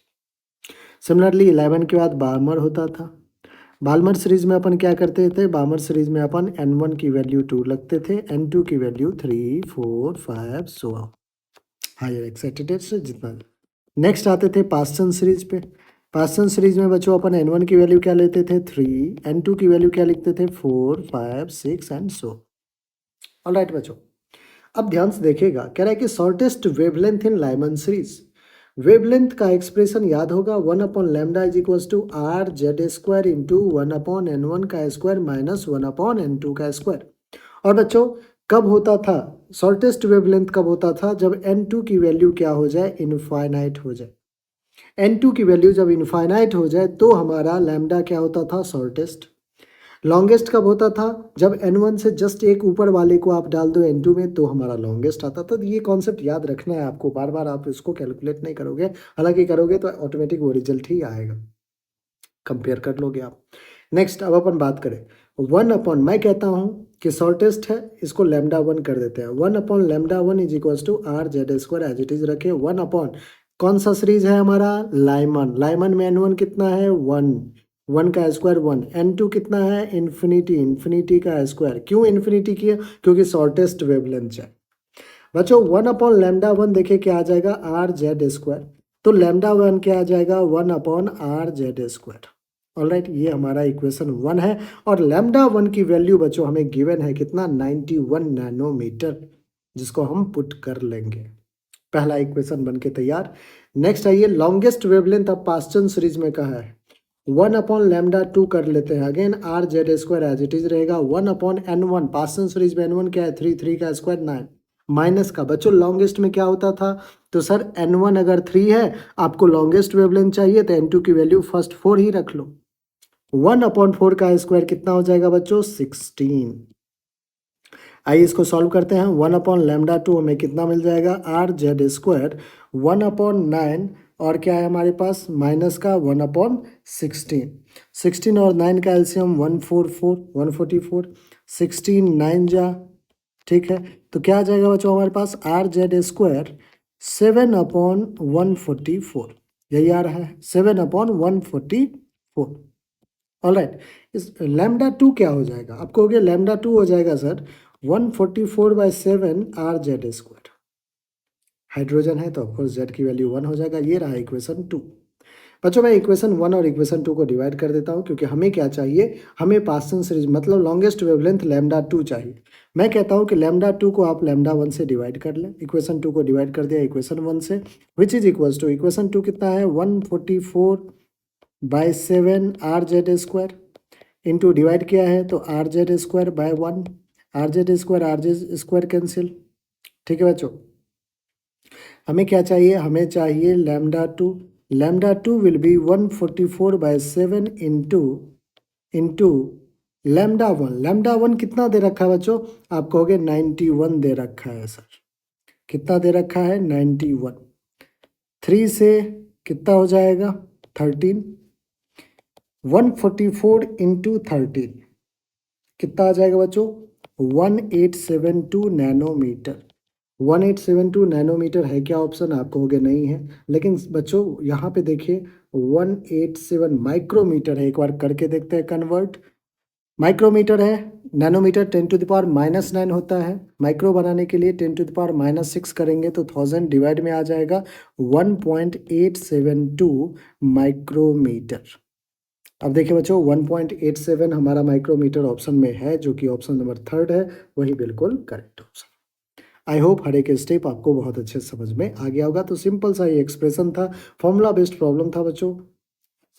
Similarly 11 के बाद बार्मर होता था। बाल्मर सीरीज में अपन क्या करते थे? बाल्मर सीरीज में अपन N1 की वैल्यू 2 लगते थे, N2 की वैल्यू 3 4 5 सो हायर एक्साइटेड से जितना। नेक्स्ट आते थे पास्टन सीरीज पे। पास्टन सीरीज में बच्चों अपन N1 की वैल्यू क्या लेते थे? 3, N2 की वैल्यू क्या लिखते थे? 4 5 6 एंड सो। ऑलराइट बच्चों, अब ध्यान से देखिएगा, कह रहा है कि shortest wavelength in Lyman series. Wavelength का एक्सप्रेशन याद होगा, 1 upon lambda is equal to R Z square into 1 upon N1 का स्क्वायर माइनस 1 अपॉन N2 का स्क्वायर। और बच्चों कब होता था शॉर्टेस्ट वेवलेंथ? कब होता था? जब N2 की वैल्यू क्या हो जाए? इनफाइनाइट हो जाए। N2 की वैल्यू जब इनफाइनाइट हो जाए तो हमारा लैम्डा क्या होता था? शॉर्टेस्ट। लॉन्गेस्ट कब होता था? जब N1 से जस्ट एक ऊपर वाले को आप डाल दो N2 में, तो हमारा लॉन्गेस्ट आता था। तो ये कॉन्सेप्ट याद रखना है आपको, बार बार आप इसको कैलकुलेट नहीं करोगे, हालांकि करोगे तो ऑटोमेटिक वो रिजल्ट ही आएगा, कंपेयर कर लोगे आप। नेक्स्ट अब अपन बात करें 1 अपॉन, मैं कहता हूँ कि शॉर्टेस्ट है, इसको लैम्डा 1 कर देते हैं। 1 upon lambda 1 is equals to R Z square as it is रखे। 1 अपॉन कौन सा सीरीज है हमारा, लाइमन। लाइमन में n1 कितना है 1, 1 का स्क्वायर 1, n2 कितना है इन्फिनिटी, इन्फिनिटी का स्क्वायर। क्यों इन्फिनिटी किया, क्योंकि शॉर्टेस्ट वेवलेंथ है बच्चों। 1 अपॉन लैम्डा 1 देखिए क्या आ जाएगा, आर जेड स्क्वायर। तो लैम्डा 1 क्या आ जाएगा, 1 upon are Z square. Alright, ये हमारा इक्वेशन 1 है। और लैम्डा 1 की वैल्यू बच्चों हमें गिवन है कितना, 91 नैनोमीटर, जिसको हम पुट कर लेंगे। पहला इक्वेशन बन के तैयार। नेक्स्ट आइए, लॉन्गेस्ट वेवलेंथ अब पास्टन सीरीज में कहा है 1 अपॉन लैम्डा 2 कर लेते हैं। Again R Z square as it is रहेगा। 1 अपॉन n1, पास्टन सीरीज में n1 क्या है 3, 3 का स्क्वायर 9, माइनस का बच्चों लॉन्गेस्ट में क्या होता था, तो सर n1 अगर 3 है, आपको लॉन्गेस्ट वेवलेंथ चाहिए तो n2 की वैल्यू फर्स्ट 4 ही रख लो। 1 अपॉन 4 का स्क्वायर कितना हो जाएगा बच्चों, 16। आइए इसको सॉल्व करते हैं। 1 अपॉन लैम्डा 2 हमें कितना मिल जाएगा, आर जेड स्क्वायर 1 अपॉन 9, और क्या है हमारे पास माइनस का 1 अपॉन 16। 16 और 9 का एलसीएम 144, 144, 16 9 जा, ठीक है। तो क्या आ जाएगा बच्चों हमारे पास, आर जेड स्क्वायर 7 अपॉन 144, यही आ रहा है 7 अपॉन 144। ऑलराइट, इस लैम्डा 2 क्या हो जाएगा, आप कहोगे लैम्डा 2 हो जाएगा sir 144/7 R Z square. Hydrogen है तो ऑफकोर्स जेड की वैल्यू 1 हो जाएगा। ये रहा इक्वेशन 2। बच्चों मैं इक्वेशन 1 और इक्वेशन 2 को डिवाइड कर देता हूँ, क्योंकि हमें क्या चाहिए, हमें पास्टन सीरीज मतलब लॉन्गेस्ट वेवलेंथ लैम्डा 2 चाहिए। मैं कहता हूँ कि लैम्डा 2 को आप लैम्डा 1 से डिवाइड कर लें। इक्वेशन 2 को डिवाइड कर दिया इक्वेशन 1 से, which is equals to, equation 2 कितना है 144/7 R Z square, into divide किया है तो R Z square by 1, R Z square cancel, ठीक है बच्चों। हमें क्या चाहिए, हमें चाहिए lambda 2। Lambda 2 will be 144/7 into lambda 1। Lambda 1 कितना दे रखा है बच्चों, आप कहोगे 91 दे रखा है सर। कितना दे रखा है 91, 3 से कितना हो जाएगा 13, 144 इंटू 13 कितना आ जाएगा बच्चों 1872 नैनोमीटर। 1872 नैनोमीटर है क्या ऑप्शन, आप कहोगे नहीं है, लेकिन बच्चों यहाँ पे देखिए 187 माइक्रोमीटर है। एक बार करके देखते हैं कन्वर्ट। माइक्रोमीटर है, नैनोमीटर 10⁻⁻9 होता है। माइक्रो बनाने के लिए 10⁻⁻6 करेंगे तो 1000 डिवाइड में आ जाएगा 1.872 माइक्रोमीटर। अब देखिए बच्चों 1.87 हमारा माइक्रोमीटर ऑप्शन में है, जो कि ऑप्शन नंबर 3 है, वही बिल्कुल करेक्ट ऑप्शन। आई होप हर एक स्टेप आपको बहुत अच्छे से समझ में आ गया होगा। तो सिंपल सा ये एक्सप्रेशन था, फॉर्मूला बेस्ड प्रॉब्लम था बच्चों,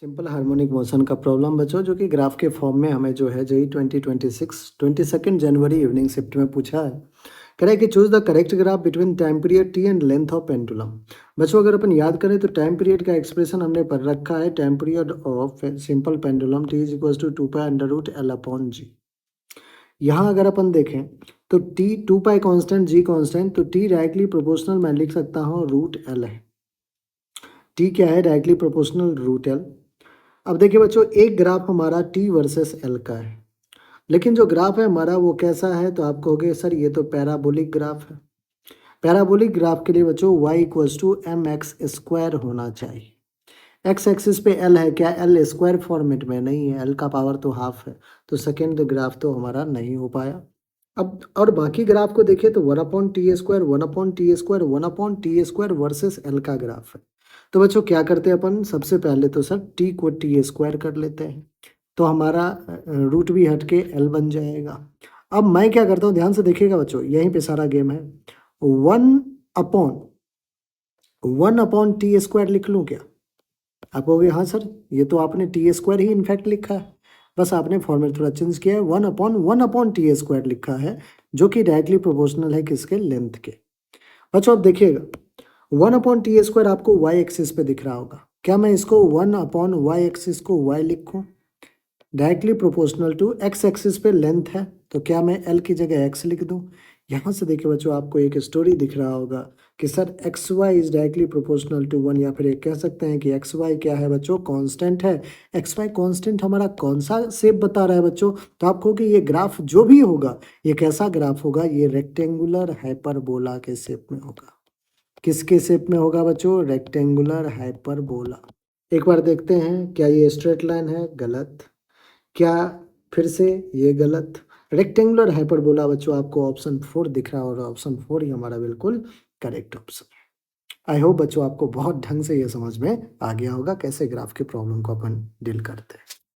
सिंपल हार्मोनिक मोशन का प्रॉब्लम बच्चों, जो कि ग्राफ के फॉर्म में हमें जो है जेई 2026 22 जनवरी इवनिंग शिफ्ट में पूछा है। कह रहा है कि choose the correct graph between time period T and length of pendulum. बच्चों अगर अपन याद करें तो टाइम पीरियड का एक्सप्रेशन हमने पढ़ रखा है, time period of simple pendulum T is equal to 2π√L/g। यहाँ अगर अपन देखें तो टी 2π कांस्टेंट, जी कांस्टेंट, तो टी डायरेक्टली प्रोपोर्शनल मैं लिख सकता हूँ √L है। टी क्या है, डायरेक्टली प्रोपोर्शनल √L। अब देखिए बच्चों एक ग्राफ हमारा टी वर्सेस एल का है, लेकिन जो ग्राफ है हमारा वो कैसा है, तो आप कहोगे सर ये तो पैराबोलिक ग्राफ है। पैराबोलिक ग्राफ के लिए बच्चों y इक्वल्स टू mx² होना चाहिए। एक्स एक्सिस पे एल है, क्या एल स्क्वायर फॉर्मेट में नहीं है, एल का पावर तो हाफ है, तो सेकेंड ग्राफ तो हमारा नहीं हो पाया। अब और बाकी ग्राफ को देखिए तो 1/t², 1/t², 1/t² versus L का ग्राफ है। तो बच्चों क्या करते हैं अपन, सबसे पहले तो सर टी को t² कर लेते हैं, तो हमारा रूट भी हट के एल बन जाएगा। अब मैं क्या करता हूँ, ध्यान से देखिएगा बच्चों, यहीं पे सारा गेम है। 1/t² लिख लूँ क्या, आप कहोगे हाँ सर ये तो आपने t² ही इनफैक्ट लिखा है, बस आपने फॉर्मेट थोड़ा चेंज किया है। 1/1/t² लिखा है, जो कि डायरेक्टली प्रोपोर्शनल है किसके, लेंथ के। बच्चों अब देखिएगा 1/t² आपको y एक्सिस पे दिख रहा होगा, क्या मैं इसको 1/y एक्सिस को y लिखूं, directly proportional to x axis पे लेंथ है, तो क्या मैं l की जगह x लिख दूं। यहाँ से देखिए बच्चों आपको एक स्टोरी दिख रहा होगा कि sir X Y is directly proportional to 1, या फिर एक कह सकते हैं कि एक्स वाई क्या है बच्चों, कांस्टेंट है। एक्स वाई कांस्टेंट हमारा कौन सा शेप बता रहा है बच्चों, तो आपको कि ये ग्राफ जो भी होगा ये कैसा ग्राफ होगा, ये रेक्टेंगुलर हाइपरबोला के शेप में होगा। किसके शेप में होगा बच्चों, रेक्टेंगुलर हाइपरबोला। एक बार देखते हैं क्या ये स्ट्रेट लाइन है, गलत। क्या फिर से ये गलत। रेक्टेंगुलर हाइपरबोला बच्चों आपको ऑप्शन 4 दिख रहा है और ऑप्शन 4 ही हमारा बिल्कुल करेक्ट ऑप्शन है। आई होप बच्चों आपको बहुत ढंग से ये समझ में आ गया होगा कैसे ग्राफ की प्रॉब्लम को अपन डील करते हैं।